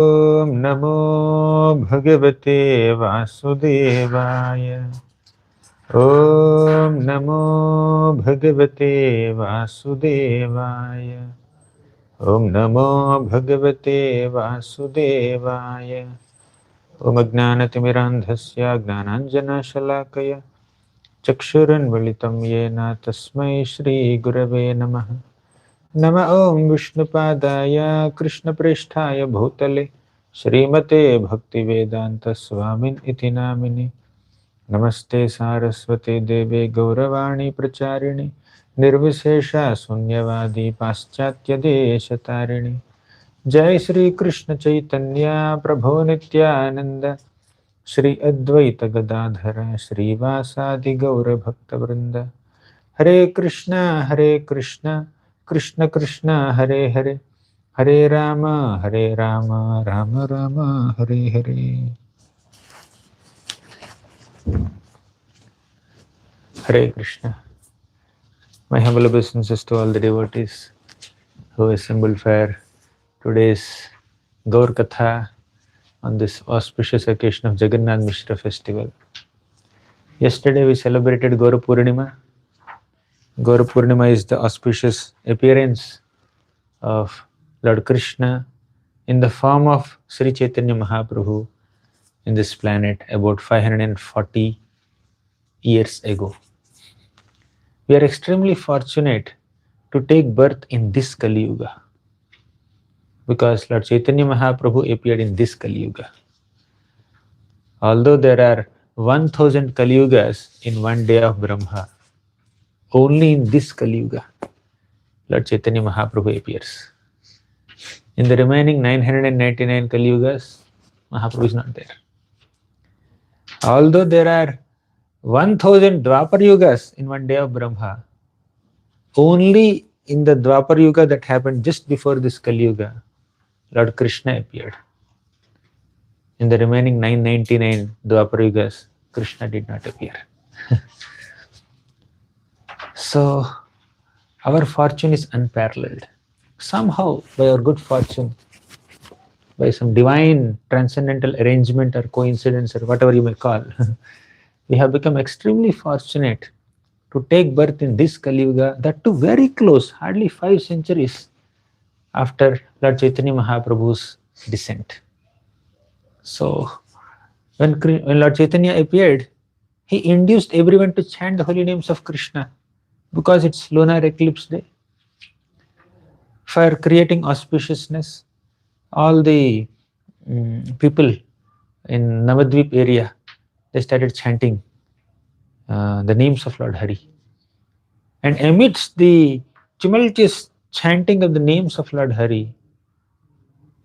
Om Namo Bhagavate Vasudevaya. Om Namo Bhagavate Vasudevaya. Om Namo Bhagavate Vasudevaya. Om Ajnanatimirandhasya Gnananjana Shalakaya Chakshuranvalitam Yena Tasmai Shri Gurave Namaha. Nama Om Vishnupadaya Krishna Presthaya Bhutale Srimate Bhaktivedanta Swamin Iti Namini. Namaste Saraswate Deve Gauravani Pracharini Nirvishesha Sunyavadi Paschatya Desatarini. Jai Sri Krishna Chaitanya Prabhu Nityananda Shri Advaita Gadadhara Shri Vasadi Gaura Bhakta Vrinda. Hare Krishna Krishna Krishna Hare Hare Hare Rama Rama Rama Hare Hare. Hare Krishna. My humble obeisances to all the devotees who assembled for today's Gaura Katha on this auspicious occasion of Jagannath Misra festival. Yesterday we celebrated Gaura Purnima. Gaura Purnima is the auspicious appearance of Lord Krishna in the form of Sri Chaitanya Mahaprabhu in this planet about 540 years ago. We are extremely fortunate to take birth in this Kali Yuga because Lord Chaitanya Mahaprabhu appeared in this Kali Yuga. Although there are 1000 Kali Yugas in one day of Brahma, only in this Kali Yuga Lord Chaitanya Mahaprabhu appears. In the remaining 999 Kali Yugas, Mahaprabhu is not there. Although there are 1000 Dwapar Yugas in one day of Brahma, only in the Dwapar Yuga that happened just before this Kali Yuga, Lord Krishna appeared. In the remaining 999 Dwapar Yugas, Krishna did not appear. So, our fortune is unparalleled. Somehow, by our good fortune, by some divine transcendental arrangement or coincidence or whatever you may call, we have become extremely fortunate to take birth in this Kali Yuga, that too very close, hardly 5 centuries after Lord Chaitanya Mahaprabhu's descent. So, when Lord Chaitanya appeared, he induced everyone to chant the holy names of Krishna because it's lunar eclipse day. For creating auspiciousness, all the people in Navadvip area, they started chanting the names of Lord Hari. And amidst the tumultuous chanting of the names of Lord Hari,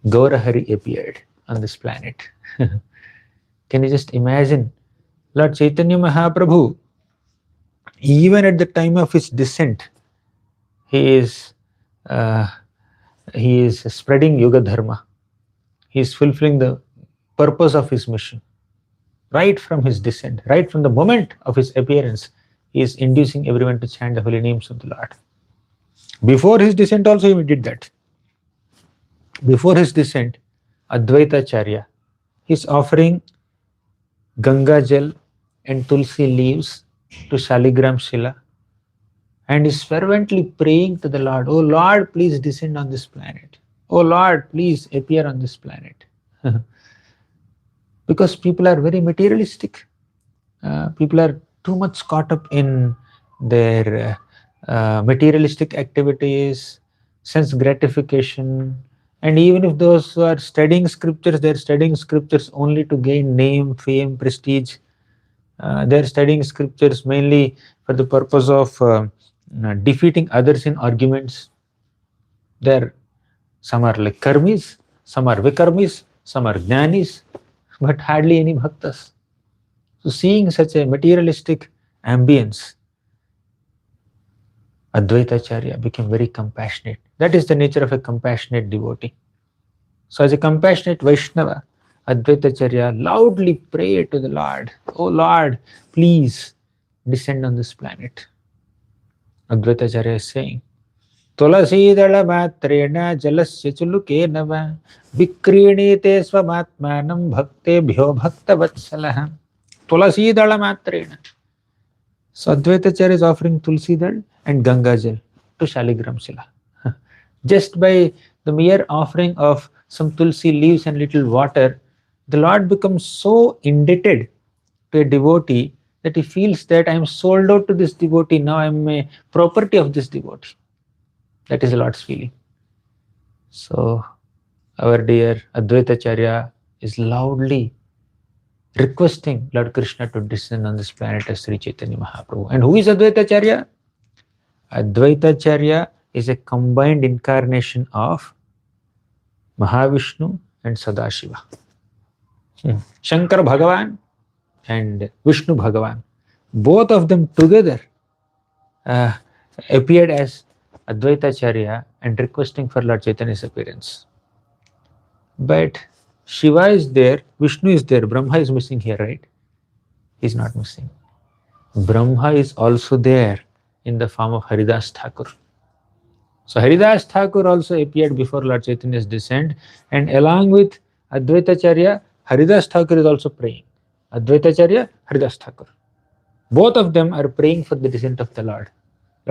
Gaura Hari appeared on this planet. Can you just imagine? Lord Chaitanya Mahaprabhu, even at the time of his descent, he is spreading Yoga Dharma. He is fulfilling the purpose of his mission. Right from his descent, right from the moment of his appearance, he is inducing everyone to chant the holy names of the Lord. Before his descent also he did that. Before his descent, Advaita Acharya, he is offering Ganga Jal and Tulsi leaves to Shaligram Shila and is fervently praying to the Lord, "Oh Lord, please descend on this planet. Oh Lord, please appear on this planet." Because people are very materialistic. People are too much caught up in their materialistic activities, sense gratification, and even if those who are studying scriptures, they're studying scriptures only to gain name, fame, prestige. They're studying scriptures mainly for the purpose of defeating others in arguments. Some are like karmis, some are vikarmis, some are jnanis, but hardly any bhaktas. So seeing such a materialistic ambience, Advaita Acharya became very compassionate. That is the nature of a compassionate devotee. So as a compassionate Vaishnava, Advaita Acharya loudly prayed to the Lord, "Oh Lord, please descend on this planet." Advaita Acharya is saying, Tulasidala matrena jalasya chulukena va vikrinite swamatmanam bhakte bhyo bhakta vatsalah. Tulasidala matrena. So Advaitacharya is offering Tulsi Dal and Ganga Jal to Shaligram Shila. Just by the mere offering of some Tulsi leaves and little water, the Lord becomes so indebted to a devotee that he feels that I am sold out to this devotee, now I am a property of this devotee. That is the Lord's feeling. So our dear Advaitacharya is loudly requesting Lord Krishna to descend on this planet as Sri Chaitanya Mahaprabhu. And who is Advaitacharya? Advaitacharya is a combined incarnation of Mahavishnu and Sadashiva. Shankar Bhagavan and Vishnu Bhagavan. Both of them together appeared as Advaitacharya and requesting for Lord Chaitanya's appearance. But Shiva is there, Vishnu is there, Brahma is missing here, right? He is not missing. Brahma is also there in the form of Haridas Thakur. So Haridas Thakur also appeared before Lord Chaitanya's descent, and along with Advaitacharya, Haridas Thakur is also praying. Advaitacharya, Haridas Thakur. Both of them are praying for the descent of the Lord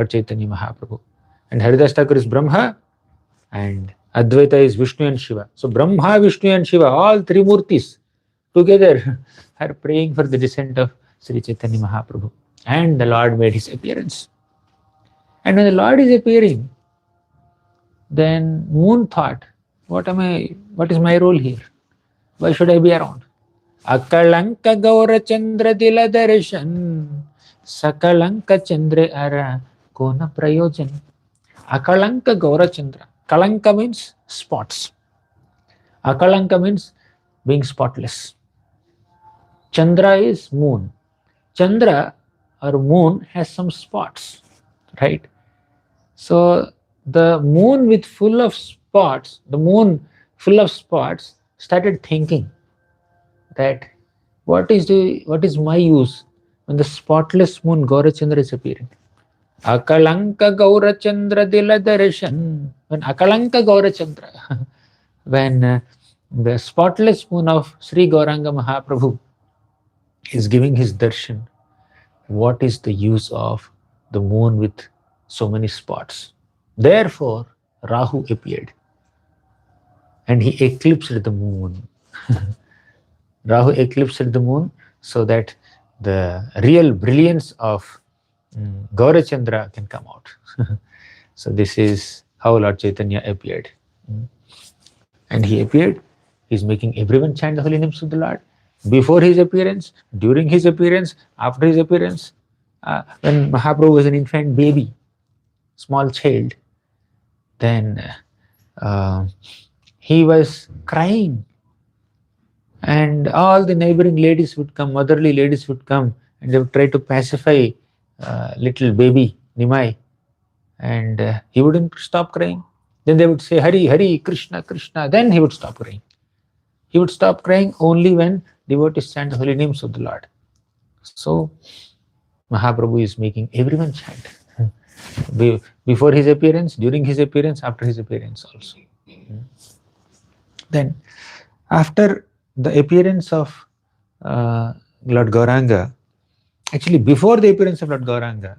Chaitanya Mahaprabhu. And Haridas Thakur is Brahma and Advaita is Vishnu and Shiva. So Brahma, Vishnu and Shiva, all three murtis together are praying for the descent of Sri Chaitanya Mahaprabhu. And the Lord made his appearance. And when the Lord is appearing, then Moon thought, what is my role here? Why should I be around? Akalanka Gaura Chandra Dila Darshan Sakalanka Chandra Ara Kona Prayojan. Akalanka Gaura Chandra. Kalanka means spots. Akalanka means being spotless. Chandra is moon. Chandra or moon has some spots, right? So the moon with full of spots, started thinking that what is my use when the spotless moon Gaurachandra is appearing? Akalanka Gaurachandra Dila Darshan. When Akalanka Gaurachandra, when the spotless moon of Sri Gauranga Mahaprabhu is giving his darshan, what is the use of the moon with so many spots? Therefore, Rahu appeared and he eclipsed the moon. Rahu eclipsed the moon so that the real brilliance of Gaurachandra can come out. So this is how Lord Chaitanya appeared. And he appeared, he is making everyone chant the holy names of the Lord. Before his appearance, during his appearance, after his appearance, when Mahaprabhu was an infant baby, small child, then he was crying. And all the neighboring ladies would come, motherly ladies would come, and they would try to pacify little baby Nimai. And he wouldn't stop crying. Then they would say, Hari, Hari, Krishna, Krishna. Then he would stop crying. He would stop crying only when devotees chant the holy names of the Lord. So Mahaprabhu is making everyone chant. Before his appearance, during his appearance, after his appearance also. Then after the appearance of Lord Gauranga, actually before the appearance of Lord Gauranga,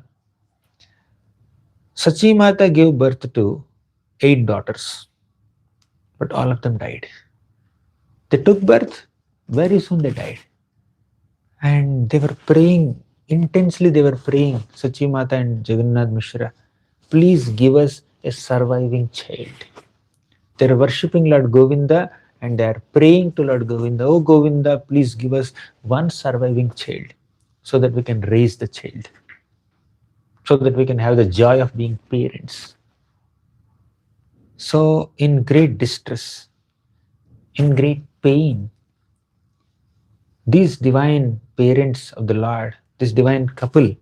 Sachi Mata gave birth to 8 daughters, but all of them died. They took birth, very soon they died. And they were praying, intensely they were praying, Sachi Mata and Jagannath Misra, please give us a surviving child. They are worshipping Lord Govinda and they are praying to Lord Govinda, oh Govinda, please give us one surviving child so that we can raise the child, so that we can have the joy of being parents. So in great distress, in great pain, these divine parents of the Lord, this divine couple,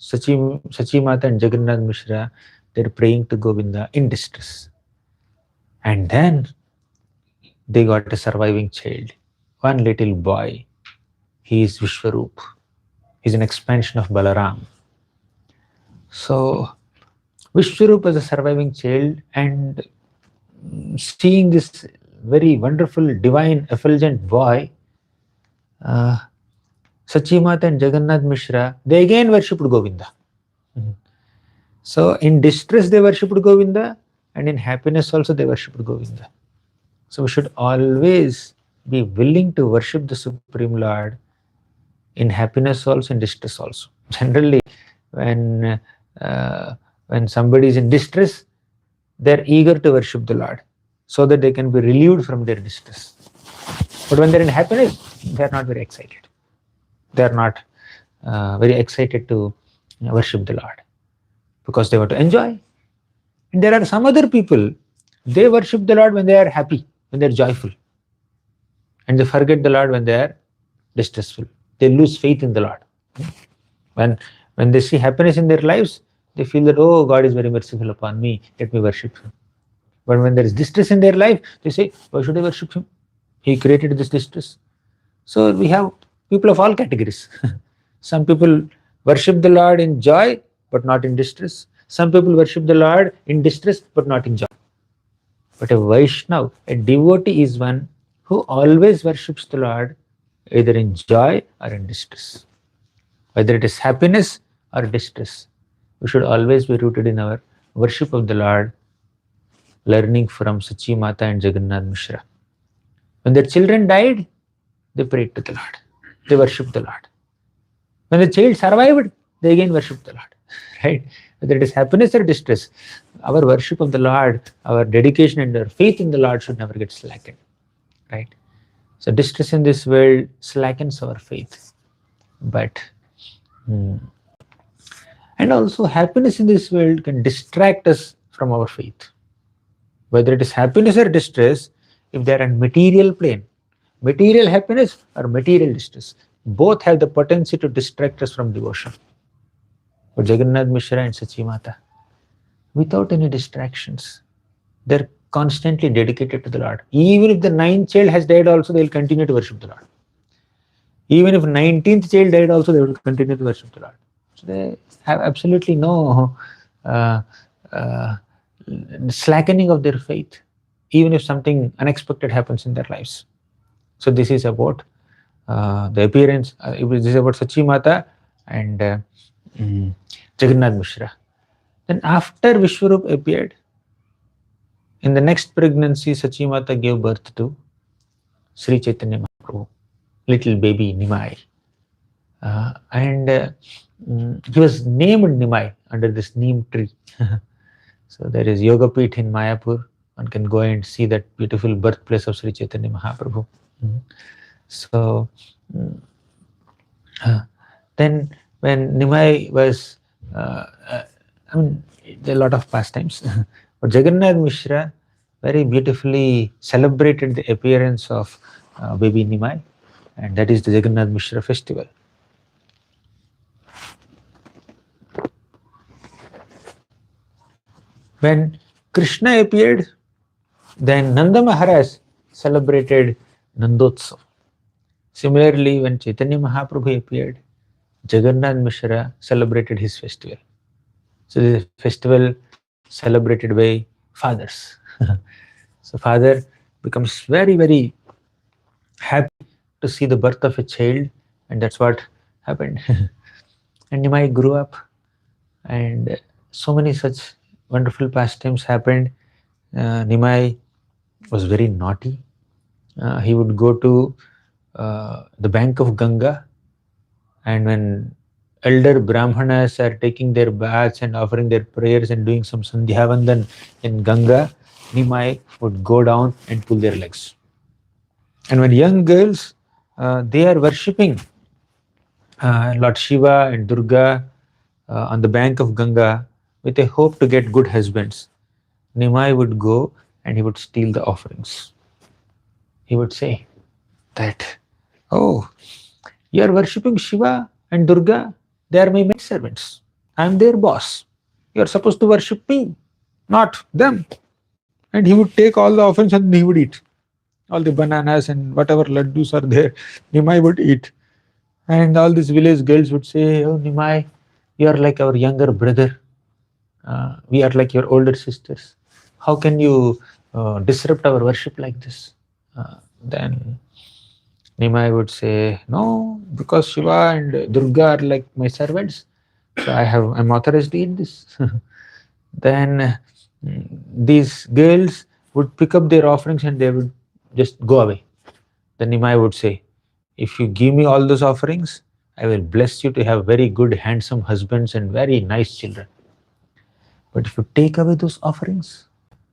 Sachi Mata and Jagannath Misra, they're praying to Govinda in distress. And then they got a surviving child, one little boy. He is Vishwarup. He's an expansion of Balaram. So Vishwarup as a surviving child, and seeing this very wonderful, divine, effulgent boy, uh, Sachimata and Jagannath Mishra, they again worshipped Govinda. So in distress they worshipped Govinda, and in happiness also they worshipped Govinda. So we should always be willing to worship the Supreme Lord in happiness also, in distress also. Generally, when uh, when somebody is in distress, they're eager to worship the Lord so that they can be relieved from their distress. But when they're in happiness, they're not very excited. They're not very excited to worship the Lord because they want to enjoy. And there are some other people, they worship the Lord when they are happy, when they're joyful. And they forget the Lord when they are distressful. They lose faith in the Lord. When they see happiness in their lives, they feel that, oh, God is very merciful upon me, let me worship Him. But when there is distress in their life, they say, why should I worship Him? He created this distress. So we have people of all categories. Some people worship the Lord in joy, but not in distress. Some people worship the Lord in distress, but not in joy. But a Vaishnava, a devotee, is one who always worships the Lord either in joy or in distress. Whether it is happiness or distress, we should always be rooted in our worship of the Lord, learning from Sachimata and Jagannath Mishra. When their children died, they prayed to the Lord. They worshipped the Lord. When the child survived, they again worshipped the Lord. Right? Whether it is happiness or distress, our worship of the Lord, our dedication and our faith in the Lord should never get slackened. Right? So distress in this world slackens our faith. But and also happiness in this world can distract us from our faith. Whether it is happiness or distress, if they are on material plane, material happiness or material distress, both have the potency to distract us from devotion. But Jagannath Mishra and Sachimata, without any distractions, they're constantly dedicated to the Lord. Even if the 9th child has died also, they will continue to worship the Lord. Even if 19th child died also, they will continue to worship the Lord. So they have absolutely no slackening of their faith, even if something unexpected happens in their lives. So this is about the appearance, this is about Sachimata and Jagannath Mishra. Then after Vishwarup appeared, in the next pregnancy, Sachimata gave birth to Sri Chaitanya Mahaprabhu, little baby Nimai. And he was named Nimai under this neem tree. So there is Yoga Peeth in Mayapur. One can go and see that beautiful birthplace of Sri Chaitanya Mahaprabhu. So then when Nimai was, there are a lot of pastimes, but Jagannath Mishra very beautifully celebrated the appearance of baby Nimai, and that is the Jagannath Mishra festival. When Krishna appeared, then Nanda Maharaj celebrated Nandotsav. Similarly, when Chaitanya Mahaprabhu appeared, Jagannath Mishra celebrated his festival. So this is a festival celebrated by fathers. So father becomes very, very happy to see the birth of a child, and that's what happened. And Nimai grew up, and so many such wonderful pastimes happened. Nimai was very naughty. He would go to the bank of Ganga, and when elder Brahmanas are taking their baths and offering their prayers and doing some Sandhyavandan in Ganga, Nimai would go down and pull their legs. And when young girls, they are worshipping Lord Shiva and Durga on the bank of Ganga with a hope to get good husbands, Nimai would go and he would steal the offerings. He would say that, oh, you are worshipping Shiva and Durga, they are my maidservants. I am their boss. You are supposed to worship me, not them. And he would take all the offerings and he would eat. All the bananas and whatever laddus are there, Nimai would eat. And all these village girls would say, oh Nimai, you are like our younger brother. We are like your older sisters. How can you disrupt our worship like this? Then Nimai would say, no, because Shiva and Durga are like my servants, so I'm authorized to eat this. Then these girls would pick up their offerings and they would just go away. Then Nimai would say, if you give me all those offerings, I will bless you to have very good, handsome husbands and very nice children. But if you take away those offerings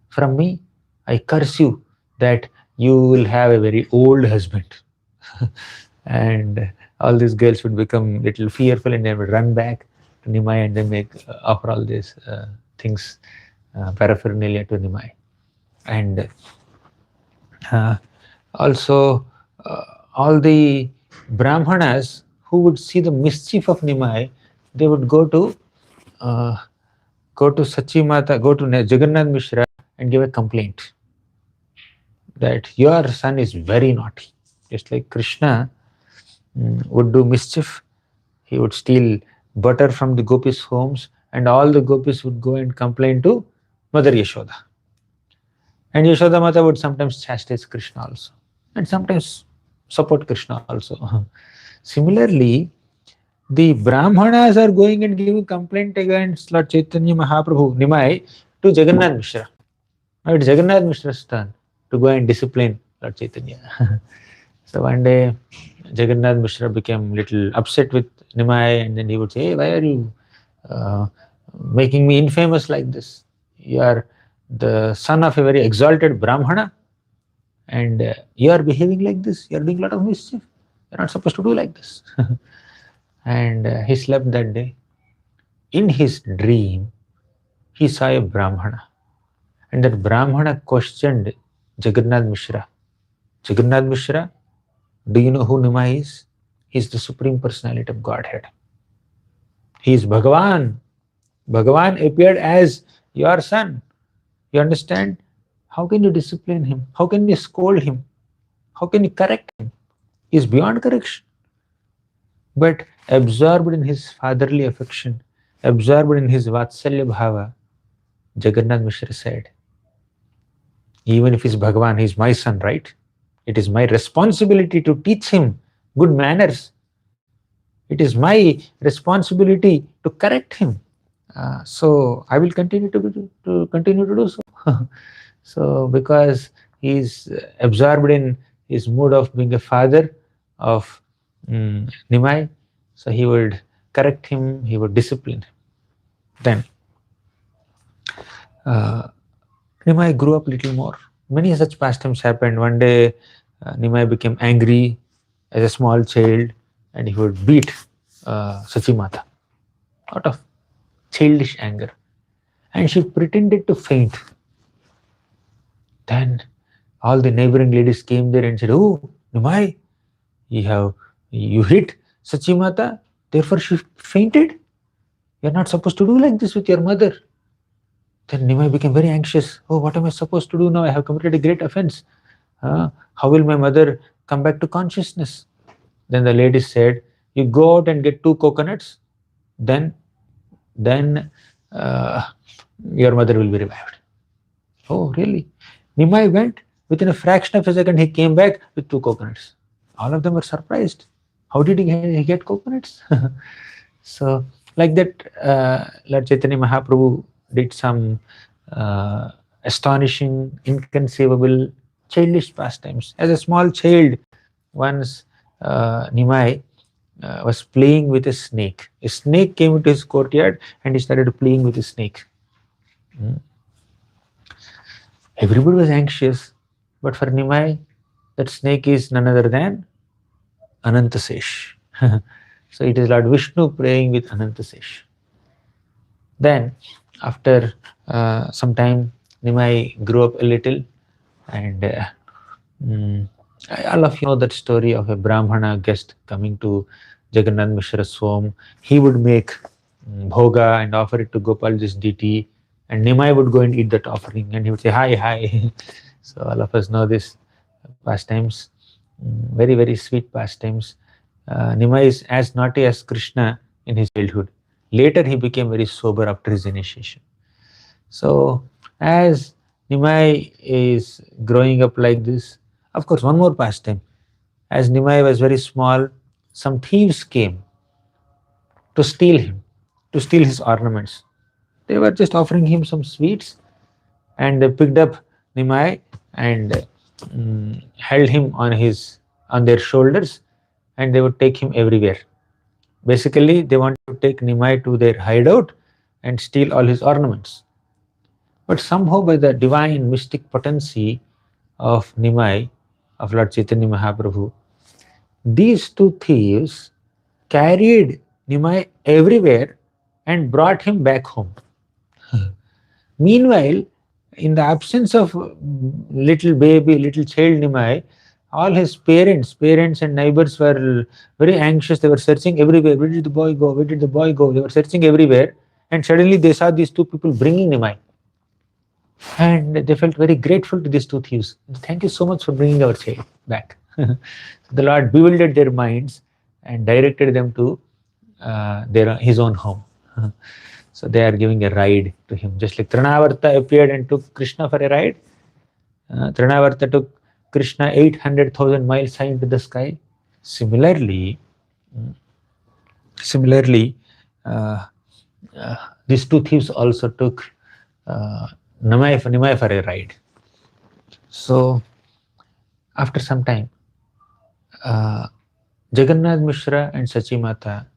from me, I curse you that you will have a very old husband. And all these girls would become little fearful and they would run back to Nimai and then offer all these things, paraphernalia to Nimai. And also all the Brahmanas who would see the mischief of Nimai, they would go to Sachi Mata, go to Jagannath Mishra and give a complaint that your son is very naughty. Just like Krishna would do mischief, he would steal butter from the gopis' homes, and all the gopis would go and complain to Mother Yashoda. And Yashoda Mata would sometimes chastise Krishna also, and sometimes support Krishna also. Similarly, the Brahmanas are going and giving complaint against Lord Chaitanya Mahaprabhu, Nimai, to Jagannath Mishra. Now it's Jagannath Mishra's turn to go and discipline Lord Chaitanya. So one day, Jagannath Mishra became little upset with Nimai, and then he would say, hey, why are you making me infamous like this? You are the son of a very exalted Brahmana, and you are behaving like this. You are doing a lot of mischief. You are not supposed to do like this. And he slept that day. In his dream, he saw a Brahmana. And that Brahmana questioned Jagannath Mishra. Jagannath Mishra, do you know who Nimai is? He is the Supreme Personality of Godhead. He is Bhagavan. Bhagavan appeared as your son. You understand? How can you discipline him? How can you scold him? How can you correct him? He is beyond correction. But absorbed in his fatherly affection, absorbed in his Vatsalya Bhava, Jagannath Mishra said, even if he's Bhagavan, he's my son, right? It is my responsibility to teach him good manners. It is my responsibility to correct him. So I will continue to do so. So because he is absorbed in his mood of being a father of Nimai, so he would correct him, he would discipline him. Then Nimai grew up a little more. Many such pastimes happened. One day Nimai became angry as a small child and he would beat Sachi Mata out of childish anger. And she pretended to faint. Then all the neighboring ladies came there and said, oh, Nimai, you hit Sachi Mata, therefore she fainted. You're not supposed to do like this with your mother. Then Nimai became very anxious. Oh, what am I supposed to do now? I have committed a great offense. How will my mother come back to consciousness? Then the lady said, you go out and get 2 coconuts, then your mother will be revived. Oh, really? Nimai went. Within a fraction of a second, he came back with 2 coconuts. All of them were surprised. How did he get coconuts? So, like that, Lord Chaitanya Mahaprabhu did some astonishing, inconceivable, childish pastimes. As a small child, once Nimai was playing with a snake. A snake came into his courtyard and he started playing with a snake. Everybody was anxious, but for Nimai, that snake is none other than Anantasesh. So it is Lord Vishnu playing with Anantasesh. Then, after some time, Nimai grew up a little, and all of you know that story of a Brahmana guest coming to Jagannath Mishra's home. He would make bhoga and offer it to Gopalji's deity, and Nimai would go and eat that offering, and he would say, hi, hi. So all of us know this pastimes, very, very sweet pastimes. Nimai is as naughty as Krishna in his childhood. Later, he became very sober after his initiation. So as Nimai is growing up like this, of course, one more pastime. As Nimai was very small, some thieves came to steal him, to steal his ornaments. They were just offering him some sweets, and they picked up Nimai and held him on their shoulders, and they would take him everywhere. Basically, they wanted to take Nimai to their hideout and steal all his ornaments. But somehow, by the divine mystic potency of Nimai, of Lord Chaitanya Mahaprabhu, these two thieves carried Nimai everywhere and brought him back home. Meanwhile, in the absence of little baby, little child Nimai, all his parents and neighbors were very anxious. They were searching everywhere. Where did the boy go? Where did the boy go? They were searching everywhere. And suddenly they saw these two people bringing Nimai. And they felt very grateful to these two thieves. Thank you so much for bringing our child back. The Lord bewildered their minds and directed them to his own home. So they are giving a ride to him. Just like Trinavarta appeared and took Krishna for a ride. Trinavarta took Krishna 800,000 miles high into the sky. Similarly, these two thieves also took Nimai for a ride. So after some time, Jagannath Mishra and Sachi Mata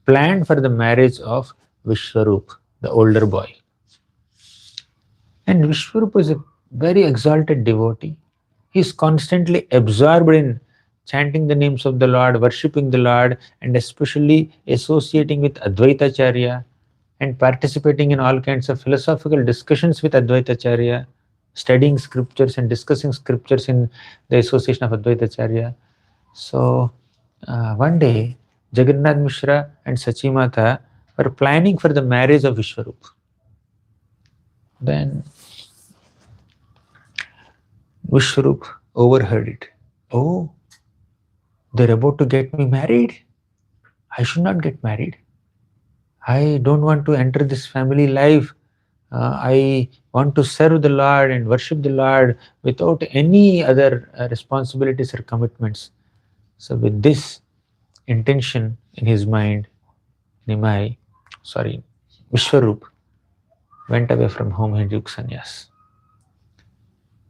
planned for the marriage of Vishwarup, the older boy. And Vishwarup was a very exalted devotee. He is constantly absorbed in chanting the names of the Lord, worshipping the Lord, and especially associating with Advaitacharya and participating in all kinds of philosophical discussions with Advaitacharya, studying scriptures and discussing scriptures in the association of Advaitacharya. So one day, Jagannath Mishra and Sachi Mata were planning for the marriage of Vishwarup. Then Vishwarup overheard it. Oh, they're about to get me married. I should not get married. I don't want to enter this family life. I want to serve the Lord and worship the Lord without any other responsibilities or commitments. So with this intention in his mind, Vishwarup went away from home and took sannyas.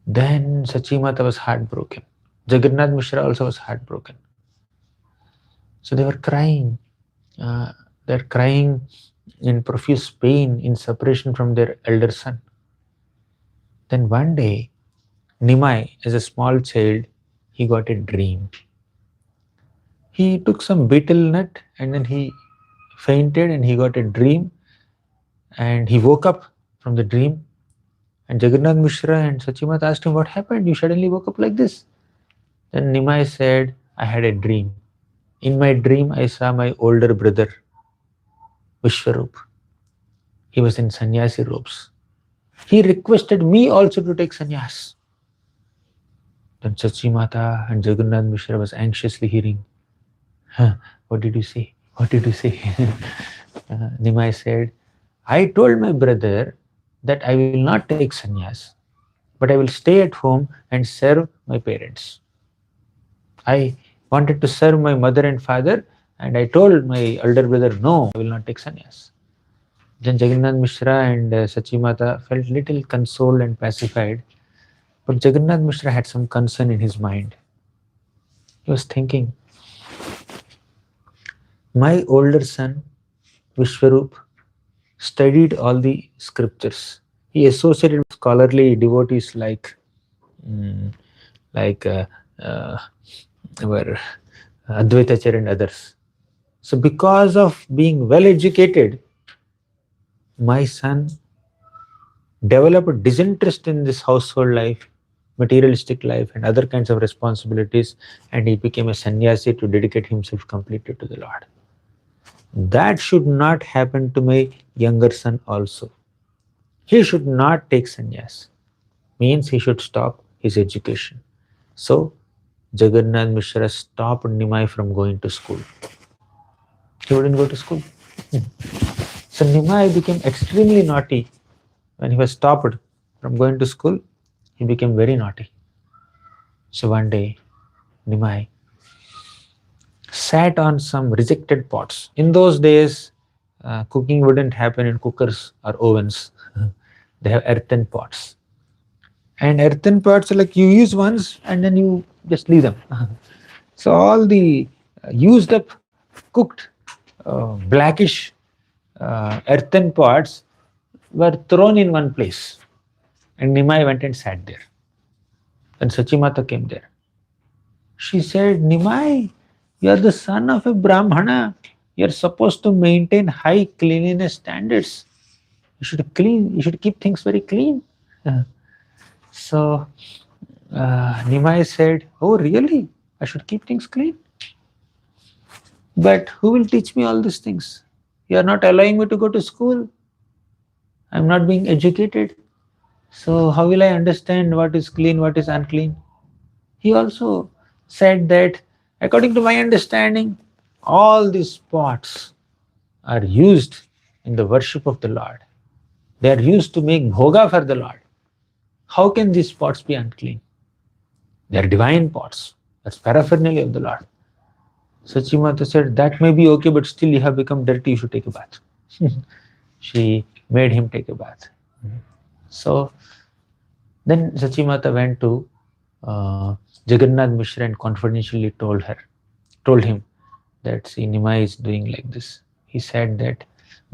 Then Sachi Mata was heartbroken. Jagannath Mishra also was heartbroken. So they were crying. They're crying in profuse pain in separation from their elder son. Then one day, Nimai, as a small child, he got a dream. He took some betel nut and then he fainted and he got a dream and he woke up from the dream. And Jagannath Mishra and Sachi Mata asked him, what happened? You suddenly woke up like this. Then Nimai said, I had a dream. In my dream, I saw my older brother, Vishwarup. He was in sannyasi robes. He requested me also to take sannyas. Then Sachi Mata and Jagannath Mishra was anxiously hearing, what did you say? What did you say? Nimai said, I told my brother that I will not take sannyas, but I will stay at home and serve my parents. I wanted to serve my mother and father, and I told my elder brother, no, I will not take sannyas. Then Jagannath Mishra and Sachi Mata felt little consoled and pacified, but Jagannath Mishra had some concern in his mind. He was thinking, my older son, Vishwarup, studied all the scriptures. He associated with scholarly devotees like Advaitacharya and others. So because of being well educated, my son developed disinterest in this household life, materialistic life and other kinds of responsibilities, and he became a sannyasi to dedicate himself completely to the Lord. That should not happen to my younger son also. He should not take sannyas. Means he should stop his education. So Jagannath Mishra stopped Nimai from going to school. He wouldn't go to school. So Nimai became extremely naughty when he was stopped from going to school, he became very naughty. So one day, Nimai sat on some rejected pots. In those days, cooking wouldn't happen in cookers or ovens. They have earthen pots. And earthen pots are like you use once and then you just leave them. So all the used up, cooked, blackish earthen pots were thrown in one place. And Nimai went and sat there. Then Sachimata came there. She said, Nimai, you are the son of a Brahmana. You are supposed to maintain high cleanliness standards. You should keep things very clean. So Nimai said, oh, really? I should keep things clean? But who will teach me all these things? You are not allowing me to go to school. I am not being educated. So how will I understand what is clean, what is unclean? He also said that according to my understanding, all these pots are used in the worship of the Lord. They are used to make bhoga for the Lord. How can these pots be unclean? They are divine pots. That's paraphernalia of the Lord. Sachimata said, that may be okay, but still you have become dirty, you should take a bath. She made him take a bath. So then Sachimata went to Jagannath Misra and confidentially told him that see, Nimai is doing like this. He said that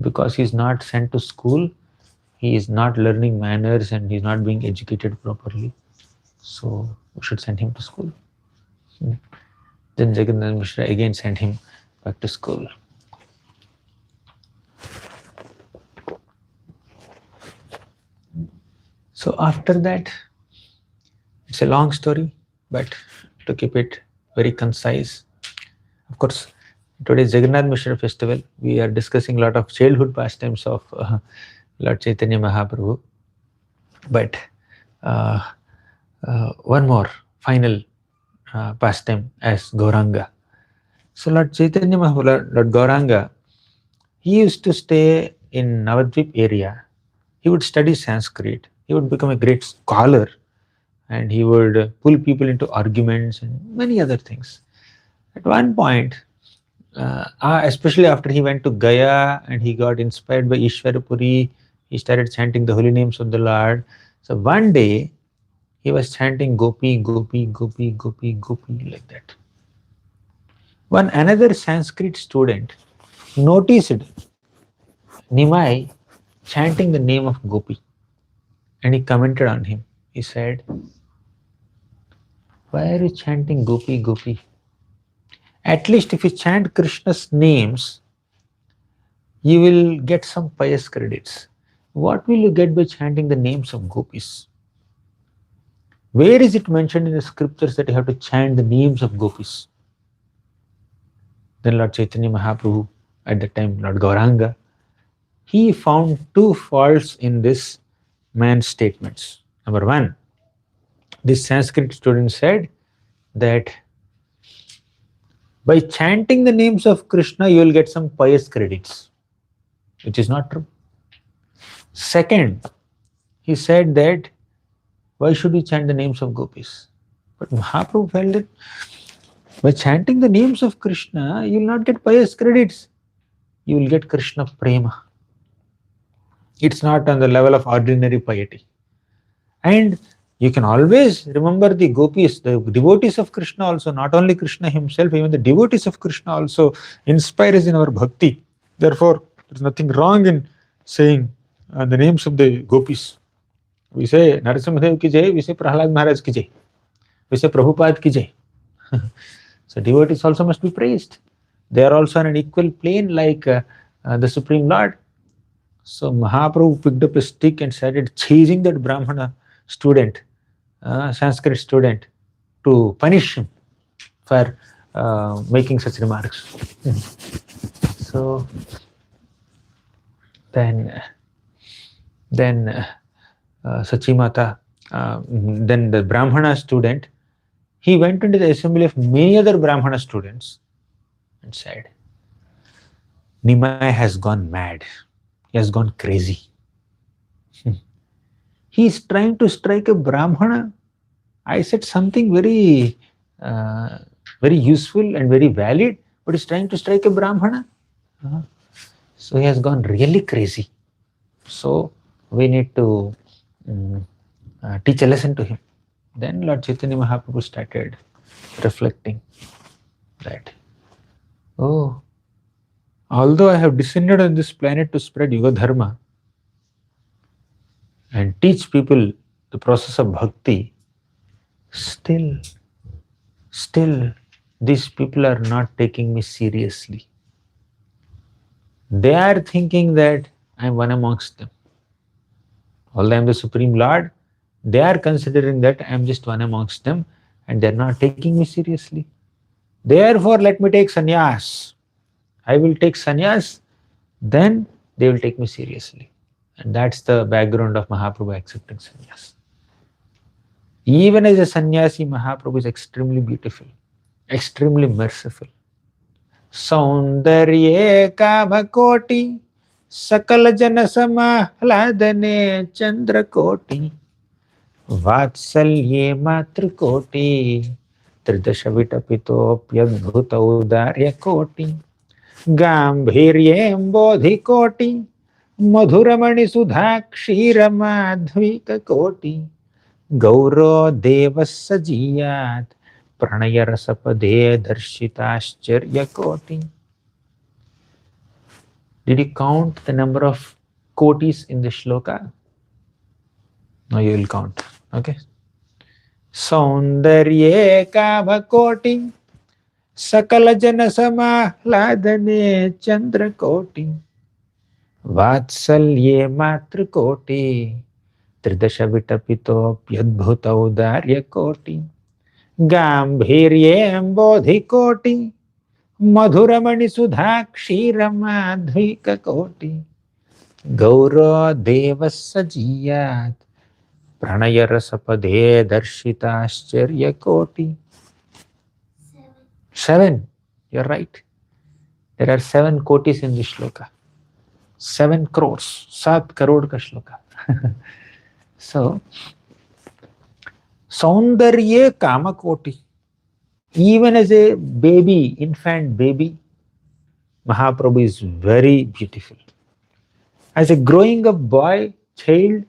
because he is not sent to school, he is not learning manners and he is not being educated properly. So we should send him to school. Then Jagannath Misra again sent him back to school. So after that, it's a long story, but to keep it very concise, of course, today's Jagannath Misra festival, we are discussing a lot of childhood pastimes of Lord Chaitanya Mahaprabhu. But one more final pastime as Gauranga. So Lord Chaitanya Mahaprabhu, Lord Gauranga, he used to stay in Navadvip area. He would study Sanskrit. He would become a great scholar and he would pull people into arguments and many other things. At one point, especially after he went to Gaya and he got inspired by Ishwarapuri, he started chanting the holy names of the Lord. So one day, he was chanting Gopi, Gopi, Gopi, Gopi, Gopi, like that. Another Sanskrit student noticed Nimai chanting the name of Gopi. And he commented on him. He said, why are you chanting Gopi, Gopi? At least if you chant Krishna's names, you will get some pious credits. What will you get by chanting the names of gopis? Where is it mentioned in the scriptures that you have to chant the names of gopis? Then Lord Chaitanya Mahaprabhu, at that time Lord Gauranga, he found two faults in this man's statements. Number one, this Sanskrit student said that by chanting the names of Krishna, you will get some pious credits, which is not true. Second, he said that why should we chant the names of gopis? But Mahaprabhu felt that by chanting the names of Krishna, you will not get pious credits. You will get Krishna prema. It's not on the level of ordinary piety. And you can always remember the gopis, the devotees of Krishna also, not only Krishna himself, even the devotees of Krishna also inspire us in our bhakti. Therefore, there's nothing wrong in saying the names of the gopis. We say Narasimhadev ki jai, we say Prahlad Maharaj ki jai, we say Prabhupada ki jai. So devotees also must be praised. They are also on an equal plane like the Supreme Lord. So Mahaprabhu picked up a stick and started chasing that Brahmana student, Sanskrit student, to punish him for making such remarks. So then Sachimata, then the Brahmana student, he went into the assembly of many other Brahmana students and said, Nimai has gone mad. He has gone crazy. He is trying to strike a Brahmana. I said something very, very useful and very valid, but he's trying to strike a Brahmana. So he has gone really crazy. So we need to teach a lesson to him. Then Lord Chaitanya Mahaprabhu started reflecting that, oh, although I have descended on this planet to spread Yuga Dharma and teach people the process of bhakti, still these people are not taking me seriously. They are thinking that I am one amongst them. Although I am the Supreme Lord, they are considering that I am just one amongst them and they are not taking me seriously. Therefore, let me take sannyas. I will take sannyas, then they will take me seriously. And that's the background of Mahaprabhu accepting sannyas. Even as a sannyasi, Mahaprabhu is extremely beautiful, extremely merciful. Saundarye kamakoti sakala jana samahladane chandra koti vatsalye matrikoti tridasha vitapitopyadbhuta udarya koti gambhiryem bodhi koti madhuramani sudha kshira madhvika koti gauro devassa jiyat pranaya rasapade darshitascharya koti. Did you count the number of kotis in the shloka? No, you will count. Okay. Saundarye kama koti sakala jana samahladane chandra koti vatsalye matru koti tridasha vitapito pyadbhuta udarya koti gambhiryem bodhi koti madhuramani sudha kshira madhvika koti gauro devassa jiyat pranaya rasapade darshitascharya koti. 7. You're right. There are 7 kotis in this shloka. 7 crores. 7 crore ka shloka. So, Saundarye Kamakoti. Even as a baby, infant baby, Mahaprabhu is very beautiful. As a growing up boy, child,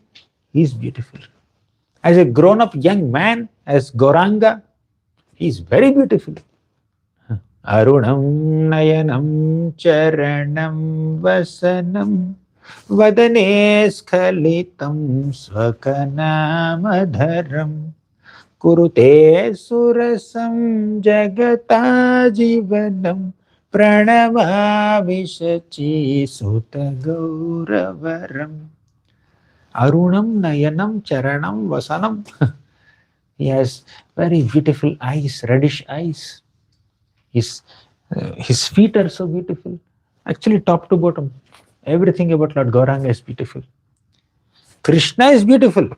he is beautiful. As a grown up young man, as Gauranga, he is very beautiful. Arunam nayanam charanam vasanam vadane skhalitam svakanamadharam kurute surasam jagata jivanam pranamavishachi sutta gauravaram. Arunam nayanam charanam vasanam. He has very beautiful eyes, reddish eyes. His feet are so beautiful. Actually, top to bottom, everything about Lord Gauranga is beautiful. Krishna is beautiful.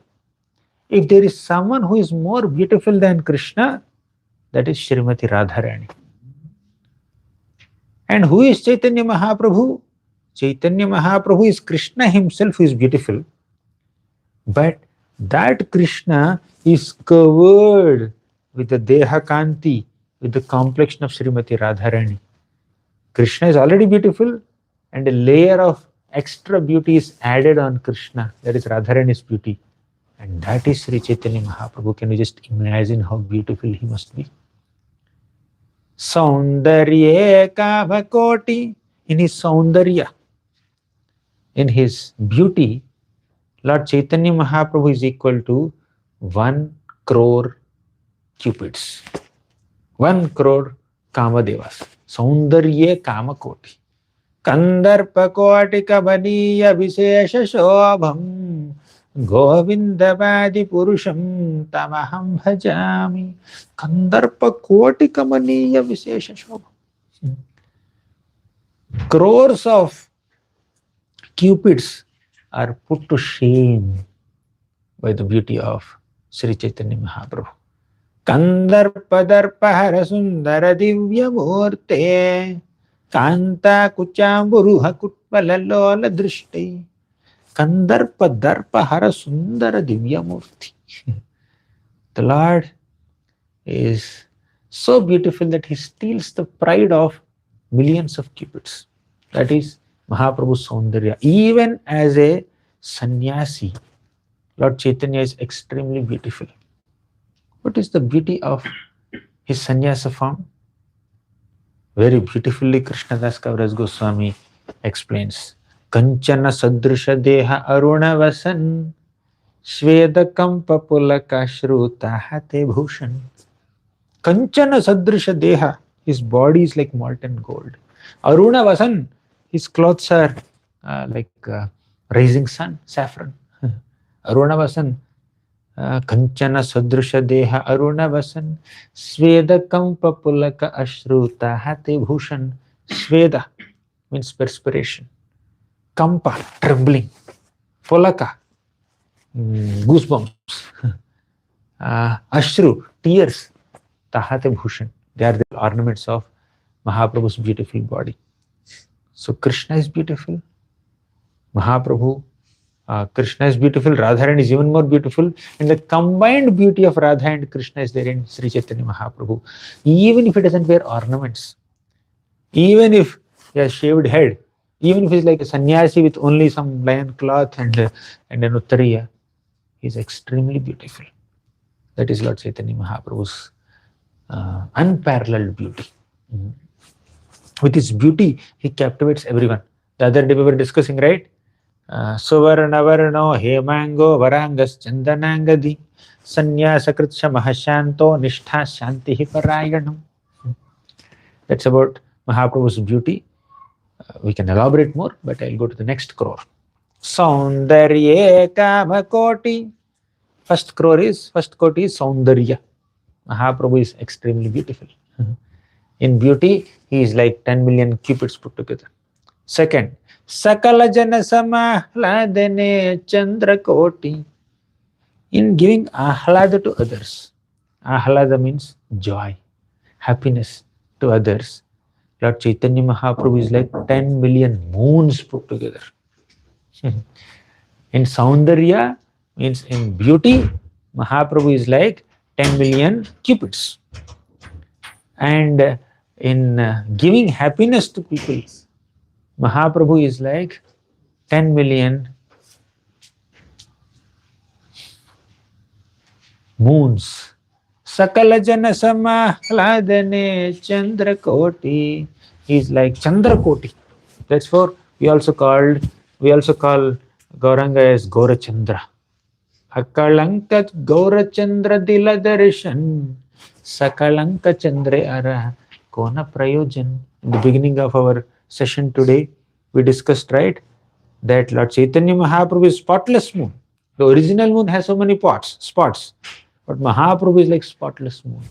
If there is someone who is more beautiful than Krishna, that is Srimati Radharani. And who is Chaitanya Mahaprabhu? Chaitanya Mahaprabhu is Krishna himself who is beautiful. But that Krishna is covered with the Deha Kanti, with the complexion of Srimati Radharani. Krishna is already beautiful and a layer of extra beauty is added on Krishna. That is Radharani's beauty. And that is Sri Chaitanya Mahaprabhu. Can you just imagine how beautiful he must be? Saundarye Kamakoti. In his Saundarya, in his beauty, Lord Chaitanya Mahaprabhu is equal to 1 crore cupids. 1 crore Kamadevas. Saundarye Kamakoti. Kandarpa kabaniya vishesha shobham govindavadi purusham tamaham bhajami. Kandarpa kamaniya vishesha shobham. Crores of cupids are put to shame by the beauty of Sri Chaitanya Mahaprabhu. Kandarpadarpahara sundara divya murte Kanta kuchamburuha kutpalalola drishti Kandarpa Darpa Hara Sundara Divyamurti. The Lord is so beautiful that he steals the pride of millions of cupids. That is Mahaprabhu's Saundarya. Even as a sannyasi, Lord Chaitanya is extremely beautiful. What is the beauty of his sannyasa form? Very beautifully Krishnadas Kaviraj Goswami explains. Kanchana sadrisha deha aruna vasan Shveda kampa pulaka shruta hate bhushan. Kanchana sadrisha deha, his body is like molten gold. Aruna vasan, his clothes are like rising sun, saffron. Aruna vasan. Kanchana sadrisha deha aruna vasan Sveda kampa pulaka ashruta hate bhushan. Sveda means perspiration. Kampa, trembling. Pulaka, goosebumps. Ashru, tears. Tahate bhushan. They are the ornaments of Mahaprabhu's beautiful body. So Krishna is beautiful. Mahaprabhu, Krishna is beautiful. Radharani is even more beautiful. And the combined beauty of Radha and Krishna is there in Sri Chaitanya Mahaprabhu. Even if he doesn't wear ornaments, even if he has shaved head, even if he's like a sannyasi with only some lion cloth and an uttariya, he is extremely beautiful. That is Lord Chaitanya Mahaprabhu's unparalleled beauty. With his beauty, he captivates everyone. The other day we were discussing, right? Suvarna varno hemango varangas chandanangadi sannyasa kritsha mahashanto nishtha shantihi parayanam. That's about Mahaprabhu's beauty. We can elaborate more, but I'll go to the next crore. Saundarye kama koti. First koti is Saundarya. Mahaprabhu is extremely beautiful. In beauty, he is like 10 million cupids put together. Second, Sakala Jana Samahladane Chandra Koti. In giving ahlada to others. Ahlada means joy, happiness to others. Lord Chaitanya Mahaprabhu is like 10 million moons put together. In Saundarya means in beauty, Mahaprabhu is like 10 million cupids. And in giving happiness to people, Mahaprabhu is like 10 million moons. Sakala Jana Samahladane Chandra Koti. He is like Chandra Koti. That's why we also call Gauranga as Gaura Chandra. Akalankat Gaura Chandra Dila Darshan Sakalanka Chandre Ara Kona Prayojan. In the beginning of our session today, we discussed, right, that Lord Chaitanya Mahaprabhu is spotless moon. The original moon has so many spots, but Mahaprabhu is like spotless moon.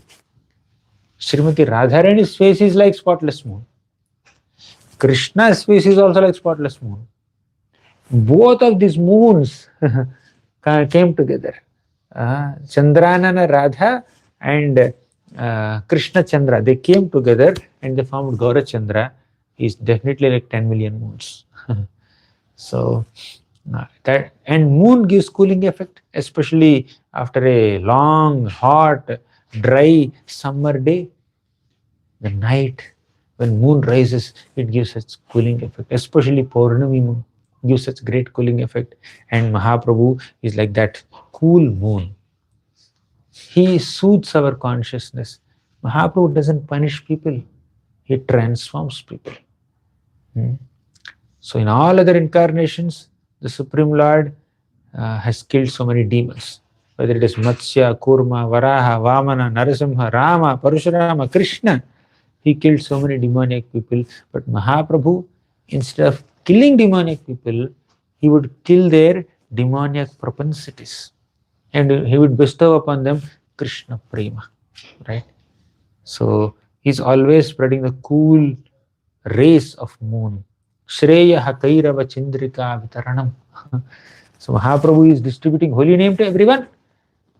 Srimati Radharani's face is like spotless moon. Krishna's face is also like spotless moon. Both of these moons came together. Chandranana Radha and Krishna Chandra, they came together and they formed Gaura Chandra. Is definitely like 10 million moons. So that, and moon gives cooling effect, especially after a long, hot, dry summer day. The night when moon rises, it gives such cooling effect, especially Paurnami moon gives such great cooling effect. And Mahaprabhu is like that cool moon. He soothes our consciousness. Mahaprabhu doesn't punish people, he transforms people. So in all other incarnations, the Supreme Lord has killed so many demons. Whether it is Matsya, Kurma, Varaha, Vamana, Narasimha, Rama, Parashurama, Krishna, he killed so many demoniac people. But Mahaprabhu, instead of killing demoniac people, he would kill their demoniac propensities. And he would bestow upon them Krishna Prema. Right? So he's always spreading the cool rays of moon. Shreya Kairava Chandrika Vitaranam. So Mahaprabhu is distributing holy name to everyone,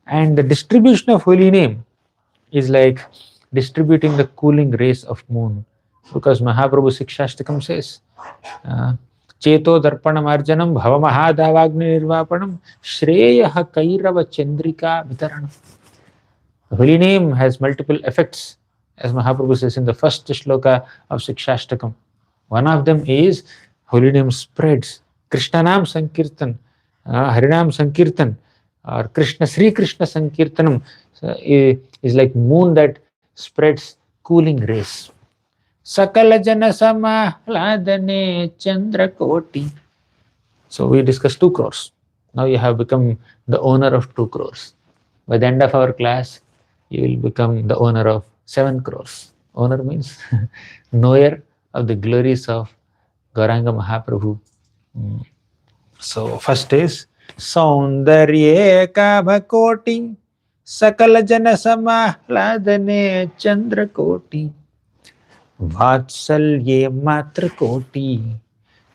and the distribution of holy name is like distributing the cooling rays of moon. Because Mahaprabhu Sikshashtakam says, Cheto darpanam arjanam bhavamahadavagni nirvapanam Shreyaha kairava chandrika vitaranam. The holy name has multiple effects, as Mahaprabhu says in the first shloka of Sikshashtakam. One of them is holy name spreads. Krishnanam Sankirtan, Harinam Sankirtan, or Sri Krishna Sankirtanam is like moon that spreads cooling rays. Sakala jana samahladane chandra koti. So we discussed 2 crores. Now you have become the owner of 2 crores. By the end of our class, you will become the owner of 7 crores. Owner means knower of the glories of Gauranga Mahaprabhu. So first is Saundarye Kabhakoti Sakala Jana Samahladane Chandra Koti Vatsalye Matra Koti.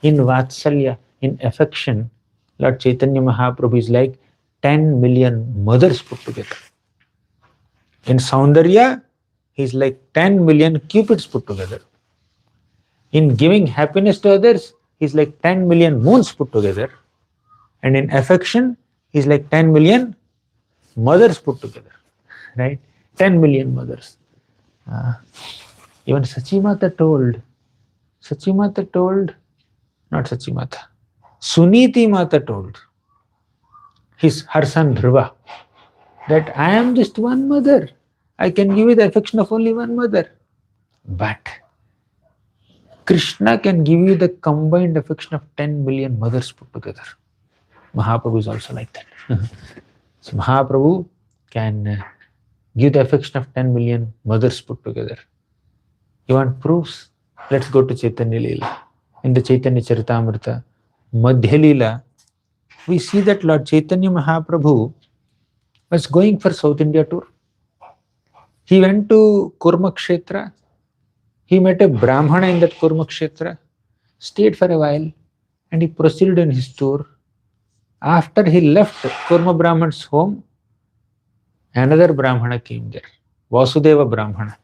In Vatsalya, in affection, Lord Chaitanya Mahaprabhu is like 10 million mothers put together. In Saundarya, he is like 10 million cupids put together. In giving happiness to others, he is like 10 million moons put together. And in affection, he is like 10 million mothers put together. Right? 10 million mothers. Even Sachimata told, not Sachimata, Suniti Mata told her son Dhruva that I am just one mother. I can give you the affection of only one mother. But Krishna can give you the combined affection of 10 million mothers put together. Mahaprabhu is also like that. So Mahaprabhu can give the affection of 10 million mothers put together. You want proofs? Let's go to Chaitanya Lila. In the Chaitanya Charitamrita, Madhya Lila, we see that Lord Chaitanya Mahaprabhu was going for South India tour. He went to Kurmakshetra. He met a Brahmana in that Kurmakshetra, stayed for a while, and he proceeded on his tour. After he left Kurma Brahman's home, another Brahmana came there, Vasudeva Brahmana.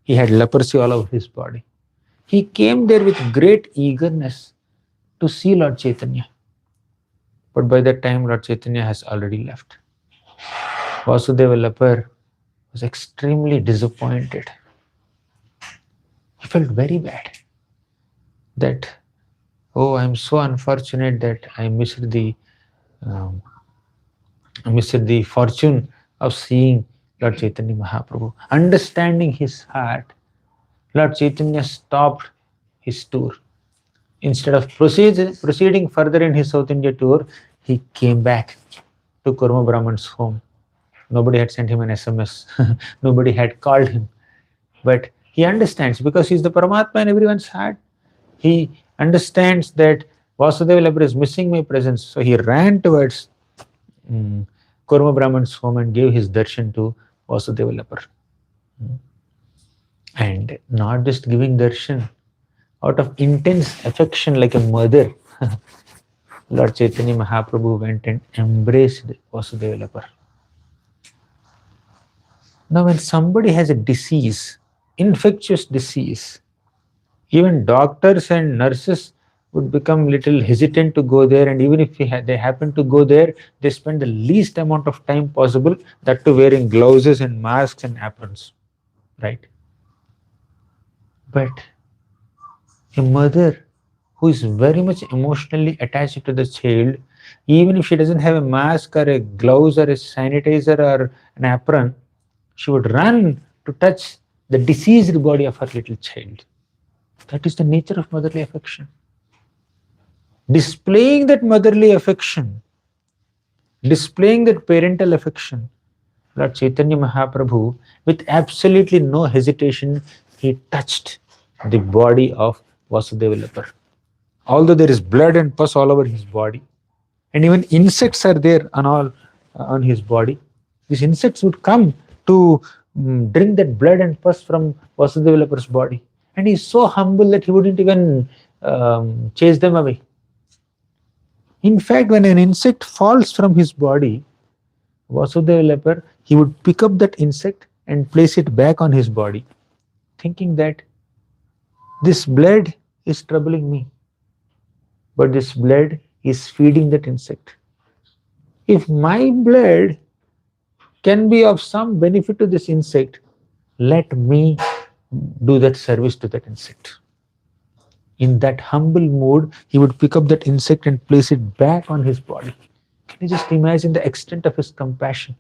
He had leprosy all over his body. He came there with great eagerness to see Lord Chaitanya. But by that time, Lord Chaitanya has already left. Vasudeva leper was extremely disappointed. He felt very bad that, oh, I am so unfortunate that I missed the fortune of seeing Lord Chaitanya Mahaprabhu. Understanding his heart, Lord Chaitanya stopped his tour. Instead of proceeding further in his South India tour, he came back to Kurma Brahman's home. Nobody had sent him an SMS. Nobody had called him. But he understands, because he's the Paramatma in everyone's heart. He understands that Vasudeva Leper is missing my presence. So he ran towards Kurma Brahman's home and gave his darshan to Vasudeva Leper. And not just giving darshan, out of intense affection like a mother, Lord Chaitanya Mahaprabhu went and embraced Vasudeva Leper. Now when somebody has a disease, infectious disease, even doctors and nurses would become little hesitant to go there, and even if they happen to go there, they spend the least amount of time possible, that too wearing gloves and masks and aprons, right? But a mother who is very much emotionally attached to the child, even if she doesn't have a mask or a gloves or a sanitizer or an apron, she would run to touch the diseased body of her little child. That is the nature of motherly affection. Displaying that motherly affection, displaying that parental affection, Lord Chaitanya Mahaprabhu, with absolutely no hesitation, he touched the body of Vasudeva Leper. Although there is blood and pus all over his body, and even insects are there on his body, these insects would come to drink that blood and pus from Vasudeva Leper's body. And he is so humble that he wouldn't even chase them away. In fact, when an insect falls from his body, Vasudeva Leper, he would pick up that insect and place it back on his body, thinking that this blood is troubling me. but this blood is feeding that insect. If my blood can be of some benefit to this insect, let me do that service to that insect. In that humble mood, he would pick up that insect and place it back on his body. Can you just imagine the extent of his compassion,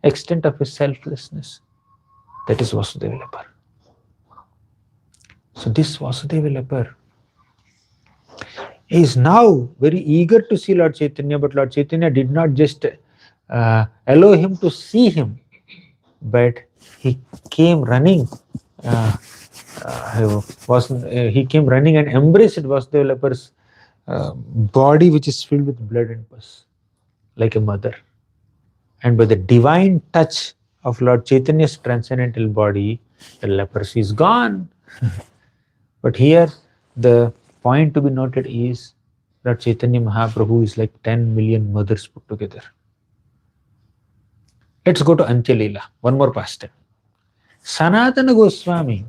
extent of his selflessness? That is Vasudeva Leper. So this Vasudeva Leper is now very eager to see Lord Chaitanya, but Lord Chaitanya did not just allow him to see him, but he came running. He came running and embraced Vasudeva Leper's body, which is filled with blood and pus, like a mother. And by the divine touch of Lord Chaitanya's transcendental body, the leprosy is gone. But here, the point to be noted is that Chaitanya Mahaprabhu is like 10 million mothers put together. Let's go to Nitya-dāsa, one more pastime. Sanatana Goswami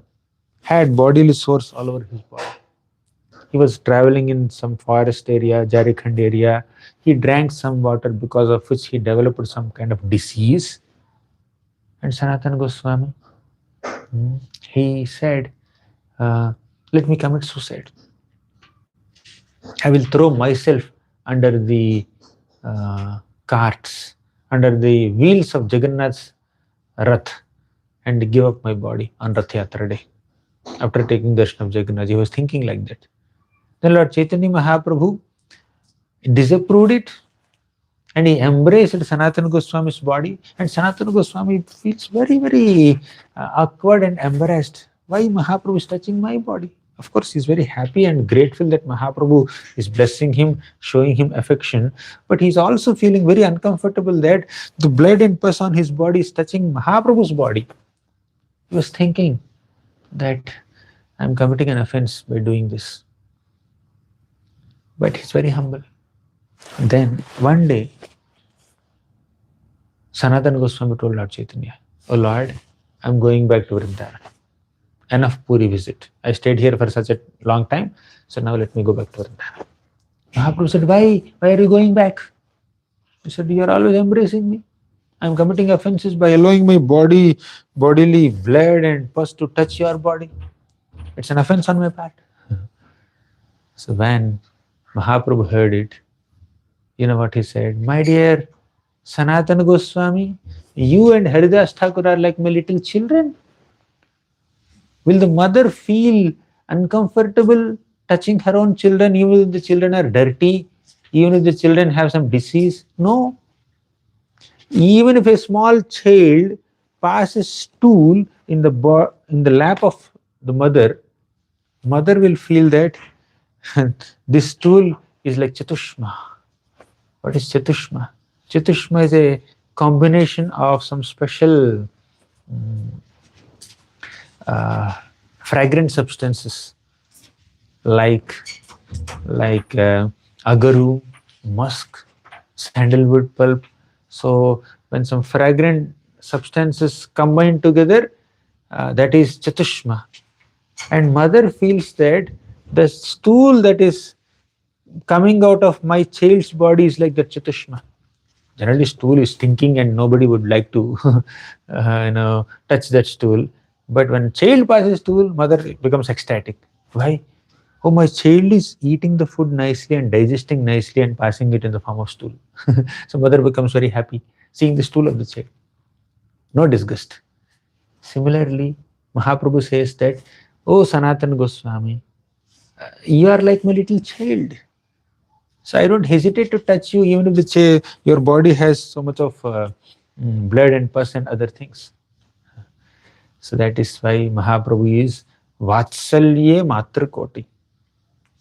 had bodily sores all over his body. He was traveling in some forest area, Jarikhand area. He drank some water, because of which he developed some kind of disease. And Sanatana Goswami, he said, let me commit suicide. I will throw myself under the carts, under the wheels of Jagannath's Rath, and give up my body on Rath Yatra day. After taking darshan of Jagannath, he was thinking like that. Then Lord Chaitanya Mahaprabhu disapproved it, and he embraced Sanatana Goswami's body, and Sanatana Goswami feels very, very awkward and embarrassed. Why Mahaprabhu is touching my body? Of course, he's very happy and grateful that Mahaprabhu is blessing him, showing him affection, but he's also feeling very uncomfortable that the blood and pus on his body is touching Mahaprabhu's body. He was thinking that I'm committing an offense by doing this. But he's very humble. Then one day, Sanatana Goswami told Lord Chaitanya, "Oh Lord, I'm going back to Vrindavan. Enough Puri visit. I stayed here for such a long time, so now let me go back to Vrindavan." Mahaprabhu said, Why are you going back? He said, you are always embracing me. I'm committing offenses by allowing my bodily blood and pus to touch your body. It's an offense on my part. So when Mahaprabhu heard it, you know what he said? My dear Sanatana Goswami, you and Haridas Thakur are like my little children. Will the mother feel uncomfortable touching her own children, even if the children are dirty, even if the children have some disease? No. Even if a small child passes stool in the lap of the mother will feel that this stool is like Chatushma. What is Chatushma? Chatushma is a combination of some special fragrant substances like agaru, musk, sandalwood pulp. So when some fragrant substances combine together, that is Chatushma. And mother feels that the stool that is coming out of my child's body is like the Chatushma. Generally, stool is stinking and nobody would like to touch that stool. But when child passes stool, mother becomes ecstatic. Why? Oh, my child is eating the food nicely and digesting nicely and passing it in the form of stool. So mother becomes very happy seeing the stool of the child. No disgust. Similarly, Mahaprabhu says that, oh Sanatana Goswami, you are like my little child. So I don't hesitate to touch you even if your body has so much of blood and pus and other things. So that is why Mahaprabhu is Vatsalye Matra Koti.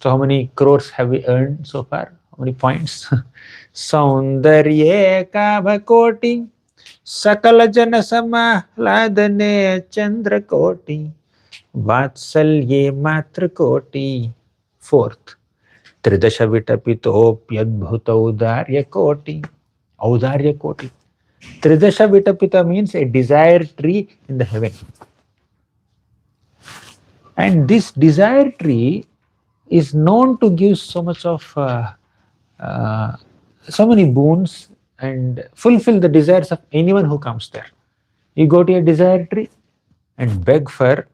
So how many crores have we earned so far? How many points? Saundarye Kabha Koti, Sakala Jana Samahladane Chandra Koti, Vatsalye Matra Koti. Fourth, Tridasha Vitapito Pyadbhuta Audarya Koti. Audarya Koti. Tridasha Vitapita means a desire tree in the heaven. And this desire tree is known to give so much of uh, so many boons and fulfill the desires of anyone who comes there. You go to a desire tree and beg for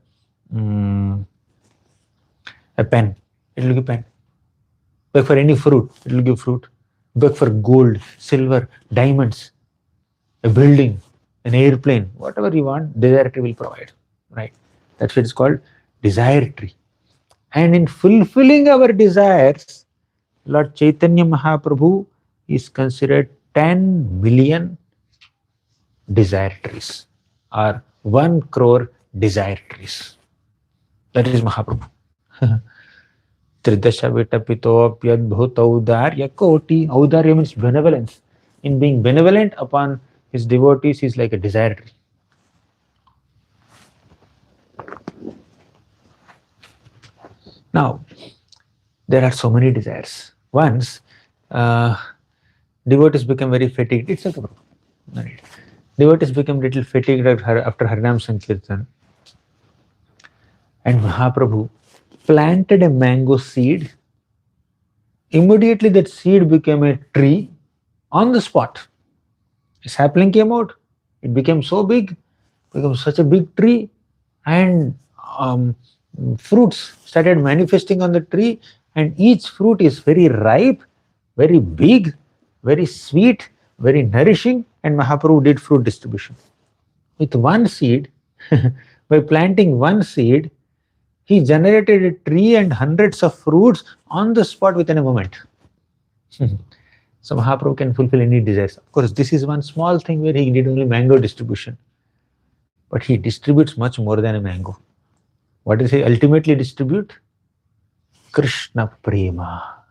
a pen, it will give pen. Beg for any fruit, it will give fruit. Beg for gold, silver, diamonds, a building, an airplane, whatever you want, desire tree will provide. Right? That's what it's called, desire tree. And in fulfilling our desires, Lord Chaitanya Mahaprabhu is considered 10 million desire trees or 1 crore desire trees. That is Mahaprabhu. Tridasha vitapito pyadbhuta audarya koti. Audarya means benevolence. In being benevolent upon his devotees, he is like a desire tree. Now, there are so many desires. Once devotees become very fatigued. It's okay, bro. Devotees become little fatigued after Harinam Sankirtan. And Mahaprabhu planted a mango seed. Immediately that seed became a tree on the spot. A sapling came out. It became so big, became such a big tree, and fruits started manifesting on the tree, and each fruit is very ripe, very big, very sweet, very nourishing, and Mahaprabhu did fruit distribution. With one seed, by planting one seed, he generated a tree and hundreds of fruits on the spot within a moment. So Mahaprabhu can fulfill any desires. Of course, this is one small thing where he did only mango distribution. But he distributes much more than a mango. What does he ultimately distribute? Krishna Prema.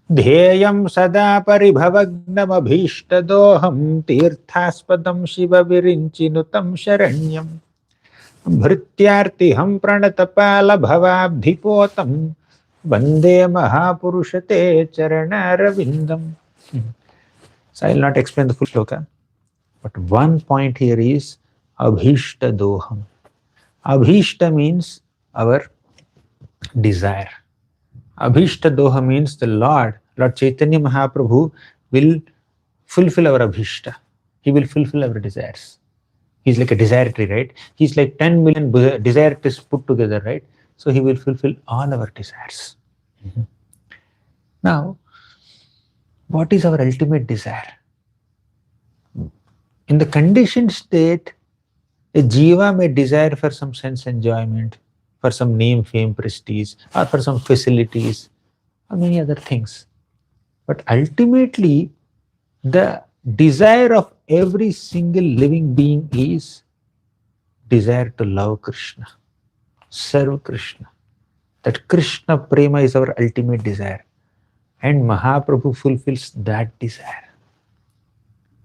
Dhyayam sada paribhavagnam abhishtadoham tirthaspadam shiva virinchinutam sharanyam bhrityartiham pranatapala bhavabdhipotam Bande Mahapurushate Charanaravindam. So I will not explain the full shloka, but one point here is Abhishta Doham. Abhishta means our desire. Abhishta Doha means the Lord Chaitanya Mahaprabhu will fulfill our Abhishta. He will fulfill our desires. He's like a desire tree, right? He's like 10 million desire trees put together, right? So he will fulfill all our desires. Now, what is our ultimate desire? In the conditioned state, a jiva may desire for some sense enjoyment, for some name, fame, prestige, or for some facilities, or many other things. But ultimately, the desire of every single living being is desire to love Krishna, serve Krishna. That Krishna Prema is our ultimate desire. And Mahaprabhu fulfills that desire.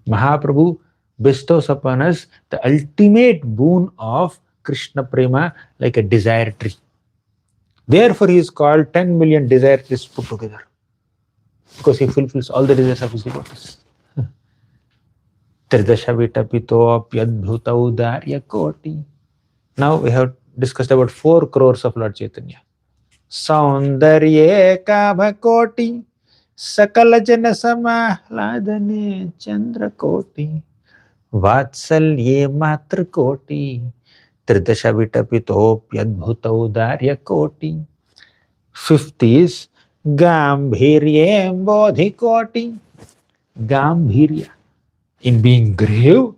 Mahaprabhu bestows upon us the ultimate boon of Krishna Prema like a desire tree. Therefore, he is called 10 million desire trees put together. Because he fulfills all the desires of his devotees. Tridasha vitapito apyadbhuta audarya koti. Now we have discussed about 4 crores of Lord Chaitanya. Saundarye Kavakoti Sakala Jana Samahladane Chandra Koti Vatsalye Matra Koti Tridasha Vitapito Pyadbhuta Udarya Koti. 5th is Gambhirye Bodhi Koti. Gambhirya. In being grave,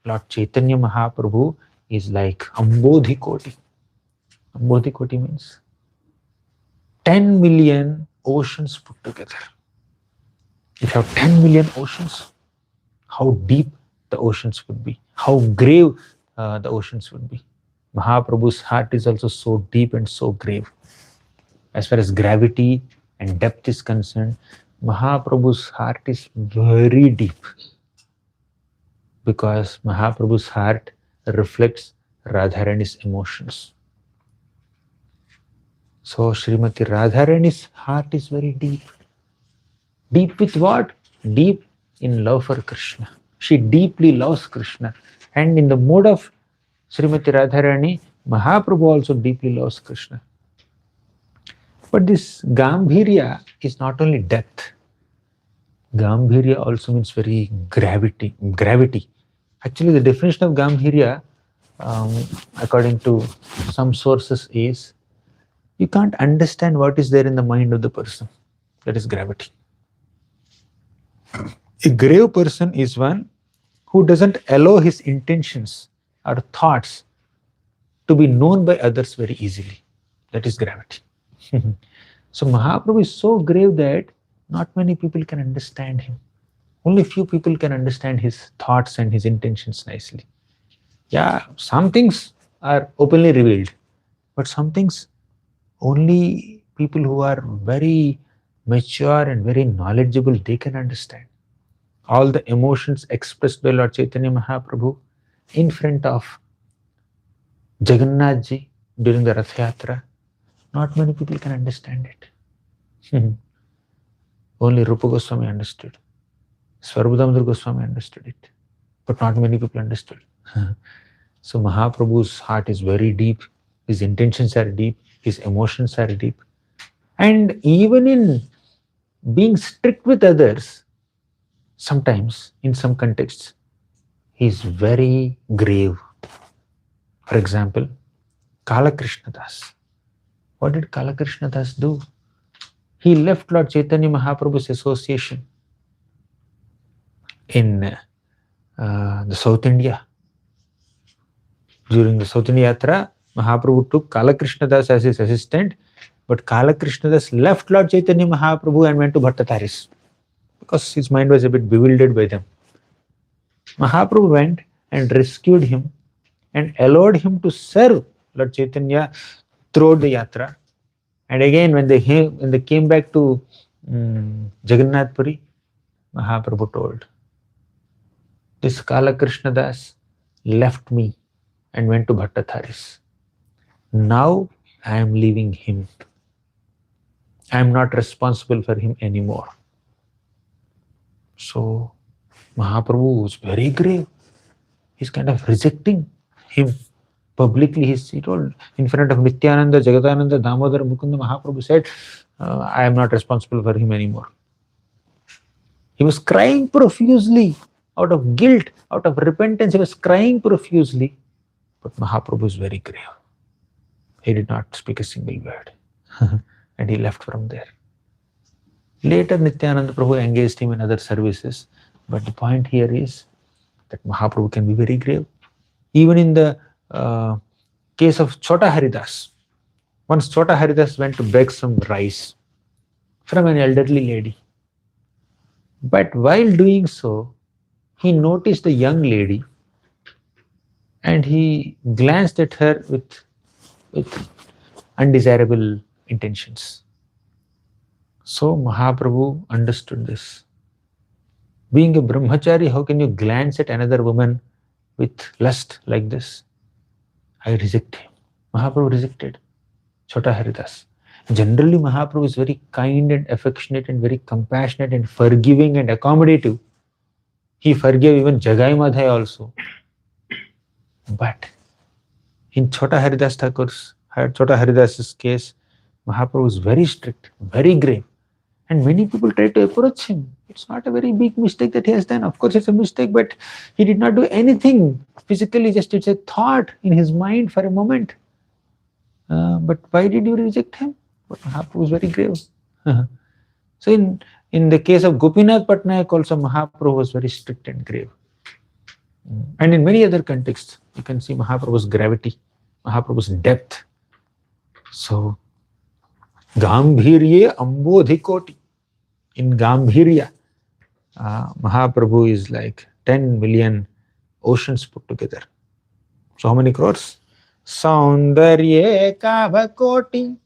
Lord Chaitanya Mahaprabhu is like Ambodhi Koti. Ambodhi Koti means 10 million oceans put together. If you have 10 million oceans, how deep the oceans would be, how grave the oceans would be. Mahaprabhu's heart is also so deep and so grave. As far as gravity and depth is concerned, Mahaprabhu's heart is very deep. Because Mahaprabhu's heart reflects Radharani's emotions. So Srimati Radharani's heart is very deep. Deep with what? Deep in love for Krishna. She deeply loves Krishna. And in the mood of Srimati Radharani, Mahaprabhu also deeply loves Krishna. But this Gambhirya is not only depth. Gambhirya also means very gravity. Actually, the definition of Gambhirya, according to some sources, is you can't understand what is there in the mind of the person. That is gravity. A grave person is one who doesn't allow his intentions or thoughts to be known by others very easily. That is gravity. So Mahaprabhu is so grave that not many people can understand him. Only few people can understand his thoughts and his intentions nicely. Yeah, some things are openly revealed, but some things only people who are very mature and very knowledgeable, they can understand. All the emotions expressed by Lord Chaitanya Mahaprabhu in front of Jagannath ji during the Rath Yatra, not many people can understand it. Only Rupa Goswami understood. Svarbhudamdar Goswami understood it, but not many people understood. So Mahaprabhu's heart is very deep, his intentions are deep, his emotions are deep. And even in being strict with others, sometimes in some contexts, he is very grave. For example, Kala Krishna Das. What did Kala Krishna Das do? He left Lord Chaitanya Mahaprabhu's association in the South India. During the South India Yatra, Mahaprabhu took Kala Krishna Das as his assistant, but Kala Krishna Das left Lord Chaitanya Mahaprabhu and went to Bhattataris because his mind was a bit bewildered by them. Mahaprabhu went and rescued him and allowed him to serve Lord Chaitanya throughout the Yatra. And again, when they came back to Jagannath Puri, Mahaprabhu told, this Kala Krishna Das left me and went to Bhattataris. Now I am leaving him. I am not responsible for him anymore. So Mahaprabhu was very grave. He's kind of rejecting him publicly. He told in front of Nityananda, Jagadananda, Damodar, Mukunda, Mahaprabhu said, I am not responsible for him anymore. He was crying profusely out of guilt, out of repentance. He was crying profusely. But Mahaprabhu is very grave. He did not speak a single word. And he left from there. Later, Nityananda Prabhu engaged him in other services. But the point here is that Mahaprabhu can be very grave. Even in the case of Chota Haridas, once Chota Haridas went to beg some rice from an elderly lady. But while doing so, he noticed a young lady and he glanced at her with undesirable intentions. So Mahaprabhu understood this. Being a brahmachari, how can you glance at another woman with lust like this? I reject him. Mahaprabhu rejected Chota Haridas. Generally, Mahaprabhu is very kind and affectionate and very compassionate and forgiving and accommodative. He forgave even Jagai Madhai also. But in Chota Haridas's case, Mahaprabhu is very strict, very grave. And many people try to approach him. It's not a very big mistake that he has done. Of course, it's a mistake, but he did not do anything physically, just it's a thought in his mind for a moment. But why did you reject him? But Mahaprabhu was very grave. So in the case of Gopinath Patnaik also, Mahaprabhu was very strict and grave. And in many other contexts, you can see Mahaprabhu's gravity, Mahaprabhu's depth. So, Gambhirye Ambodhikoti. In Gambhirya, Mahaprabhu is like 10 million oceans put together. So how many crores? Saundarye Kavakoti,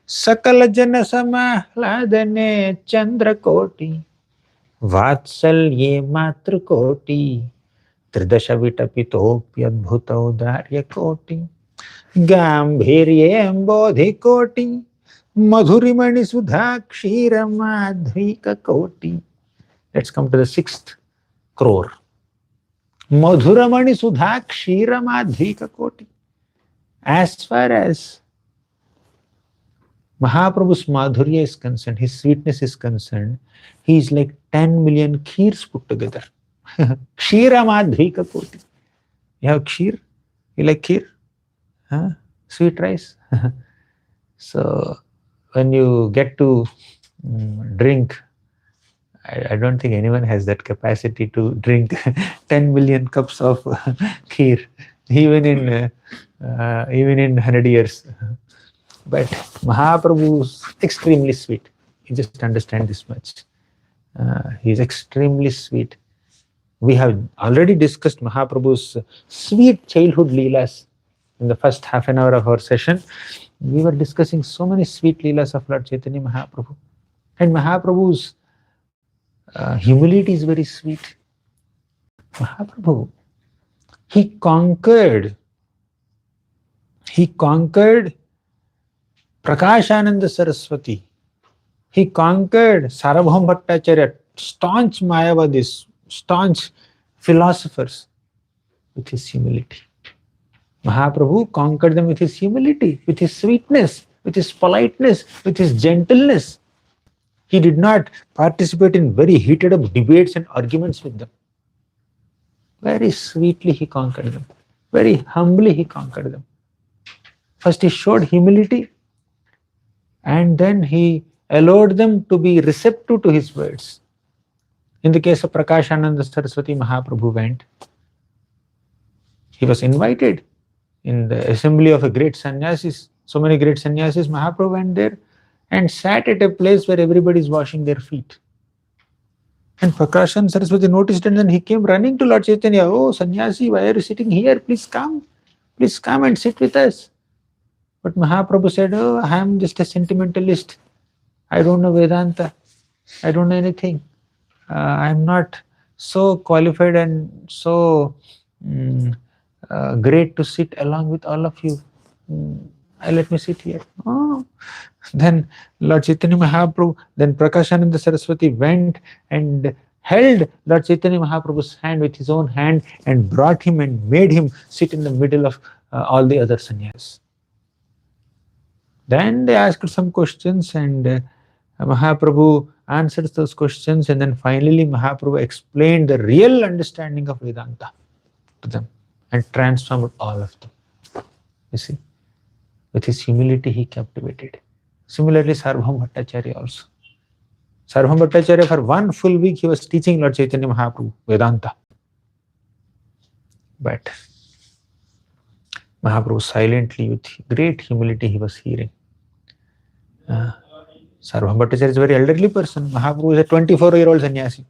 Sakala Jana Samahladane Chandrakoti, Vatsalye Matrukoti, Tridasha Vitapitopyadbhuta Udarya Koti, Gambhirye Ambodhikoti, Madhurimani Sudha Kshira Madhvika Koti. Let's come to the sixth crore. Madhuramani Sudha Kshira Madhvika Koti. As far as Mahaprabhu's madhurya is concerned, his sweetness is concerned, he is like 10 million kheers put together. Kshira madhvika koti. You have kheer? You like kheer? Huh? Sweet rice? So when you get to drink, I don't think anyone has that capacity to drink 10 million cups of kheer, even in 100 years. But Mahaprabhu is extremely sweet. You just understand this much. He is extremely sweet. We have already discussed Mahaprabhu's sweet childhood leelas in the first half an hour of our session. We were discussing so many sweet leelas of Lord Chaitanya Mahaprabhu. And Mahaprabhu's humility is very sweet. Mahaprabhu, he conquered Prakashananda Saraswati. He conquered Sarabham Bhattacharya, staunch Mayavadis, staunch philosophers, with his humility. Mahaprabhu conquered them with his humility, with his sweetness, with his politeness, with his gentleness. He did not participate in very heated up debates and arguments with them. Very sweetly he conquered them. Very humbly he conquered them. First he showed humility, and then he allowed them to be receptive to his words. In the case of Prakashananda Saraswati, Mahaprabhu went. He was invited in the assembly of a great sannyasis. So many great sannyasis, Mahaprabhu went there and sat at a place where everybody is washing their feet. And Prakashananda Saraswati noticed, and then he came running to Lord Chaitanya. Oh, sannyasi, why are you sitting here? Please come and sit with us. But Mahaprabhu said, oh, I am just a sentimentalist. I don't know Vedanta. I don't know anything. I am not so qualified and so great to sit along with all of you. Let me sit here. Oh. Then Lord Chaitanya Mahaprabhu, then Prakashananda Saraswati went and held Lord Chaitanya Mahaprabhu's hand with his own hand and brought him and made him sit in the middle of all the other sannyas. Then they asked some questions, and Mahaprabhu answered those questions, and then finally Mahaprabhu explained the real understanding of Vedanta to them and transformed all of them. You see, with his humility he captivated. Similarly, Sarvabhauma Bhattacharya also. Sarvabhauma Bhattacharya, for 1 full week he was teaching Lord Chaitanya Mahaprabhu Vedanta. But Mahaprabhu silently, with great humility, he was hearing. Sarvabhauma Bhattacharya is a very elderly person. Mahaprabhu is a 24-year-old sannyasi,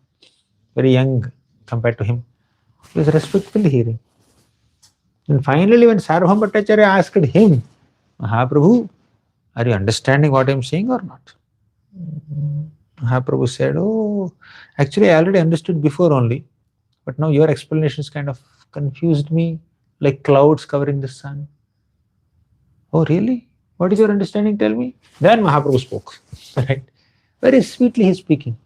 very young compared to him. He was respectfully hearing. And finally, when Sarvabhauma Bhattacharya asked him, Mahaprabhu, are you understanding what I am saying or not? Mahaprabhu said, oh, actually I already understood before only, but now your explanations kind of confused me, like clouds covering the sun. Oh, really? What is your understanding? Tell me. Then Mahaprabhu spoke. Right? Very sweetly he is speaking.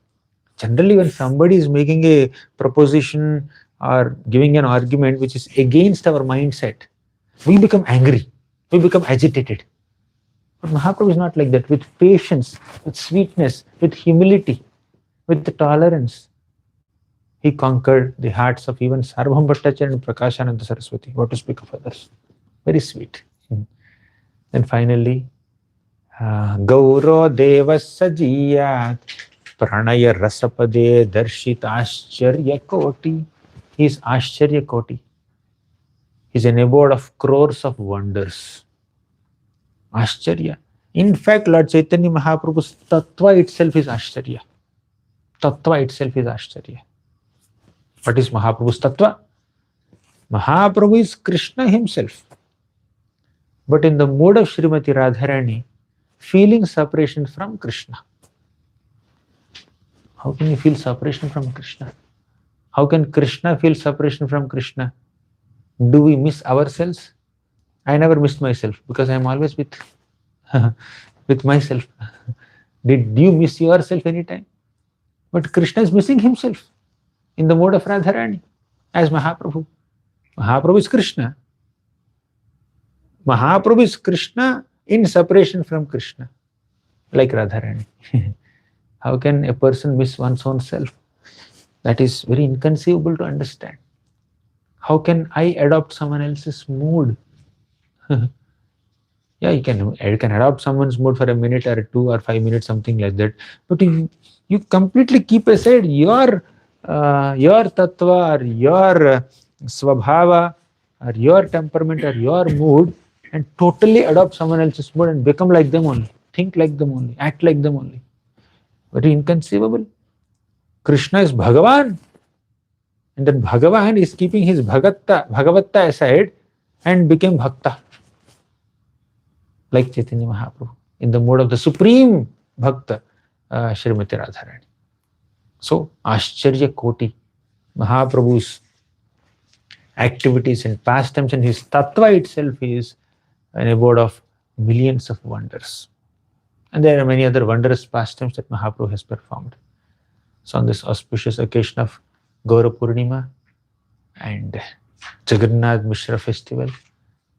Generally, when somebody is making a proposition or giving an argument which is against our mindset, we become angry, we become agitated. But Mahaprabhu is not like that. With patience, with sweetness, with humility, with the tolerance, he conquered the hearts of even Sarvabhauma Bhattacharya and Prakashananda Saraswati. What to speak of others? Very sweet. Then finally, Gauro Devas Sajiyat Pranaya Rasapade Darshit Ashcharya Koti. He is Ashcharya Koti. He is an abode of crores of wonders. Ashcharya. In fact, Lord Chaitanya Mahaprabhu's Tattva itself is Ashcharya. Tattva itself is Ashcharya. What is Mahaprabhu's Tattva? Mahaprabhu is Krishna himself, but in the mode of Srimati Radharani, feeling separation from Krishna. How can you feel separation from Krishna? How can Krishna feel separation from Krishna? Do we miss ourselves? I never missed myself because I am always with myself. Did you miss yourself anytime? But Krishna is missing himself in the mode of Radharani as Mahaprabhu. Mahaprabhu is Krishna. Mahaprabhu is Krishna in separation from Krishna. like Radharani. How can a person miss one's own self? That is very inconceivable to understand. How can I adopt someone else's mood? Yeah, you can adopt someone's mood for a minute or 2 or 5 minutes, something like that. But if you completely keep aside your tattva or your swabhava or your temperament or your mood and totally adopt someone else's mood and become like them only, think like them only, act like them only. Very inconceivable. Krishna is Bhagavan, and then Bhagavan is keeping his Bhagavatta aside and became Bhakta, like Chaitanya Mahaprabhu, in the mode of the supreme Bhakta, Srimati Radharani. So, Ascharya Koti, Mahaprabhu's activities and pastimes and his tattva itself is an abode of millions of wonders. And there are many other wondrous pastimes that Mahaprabhu has performed. So, on this auspicious occasion of Gaura Purnima and Jagannath Misra festival,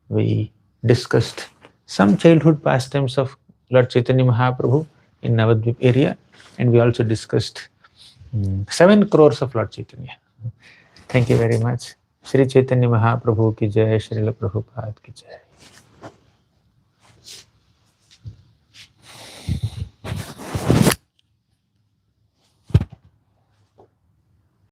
we discussed some childhood pastimes of Lord Chaitanya Mahaprabhu in Navadvip area, and we also discussed 7 crores of Lord Chaitanya. Thank you very much. Sri Chaitanya Mahaprabhu ki jai, Srila Prabhupada ki jai.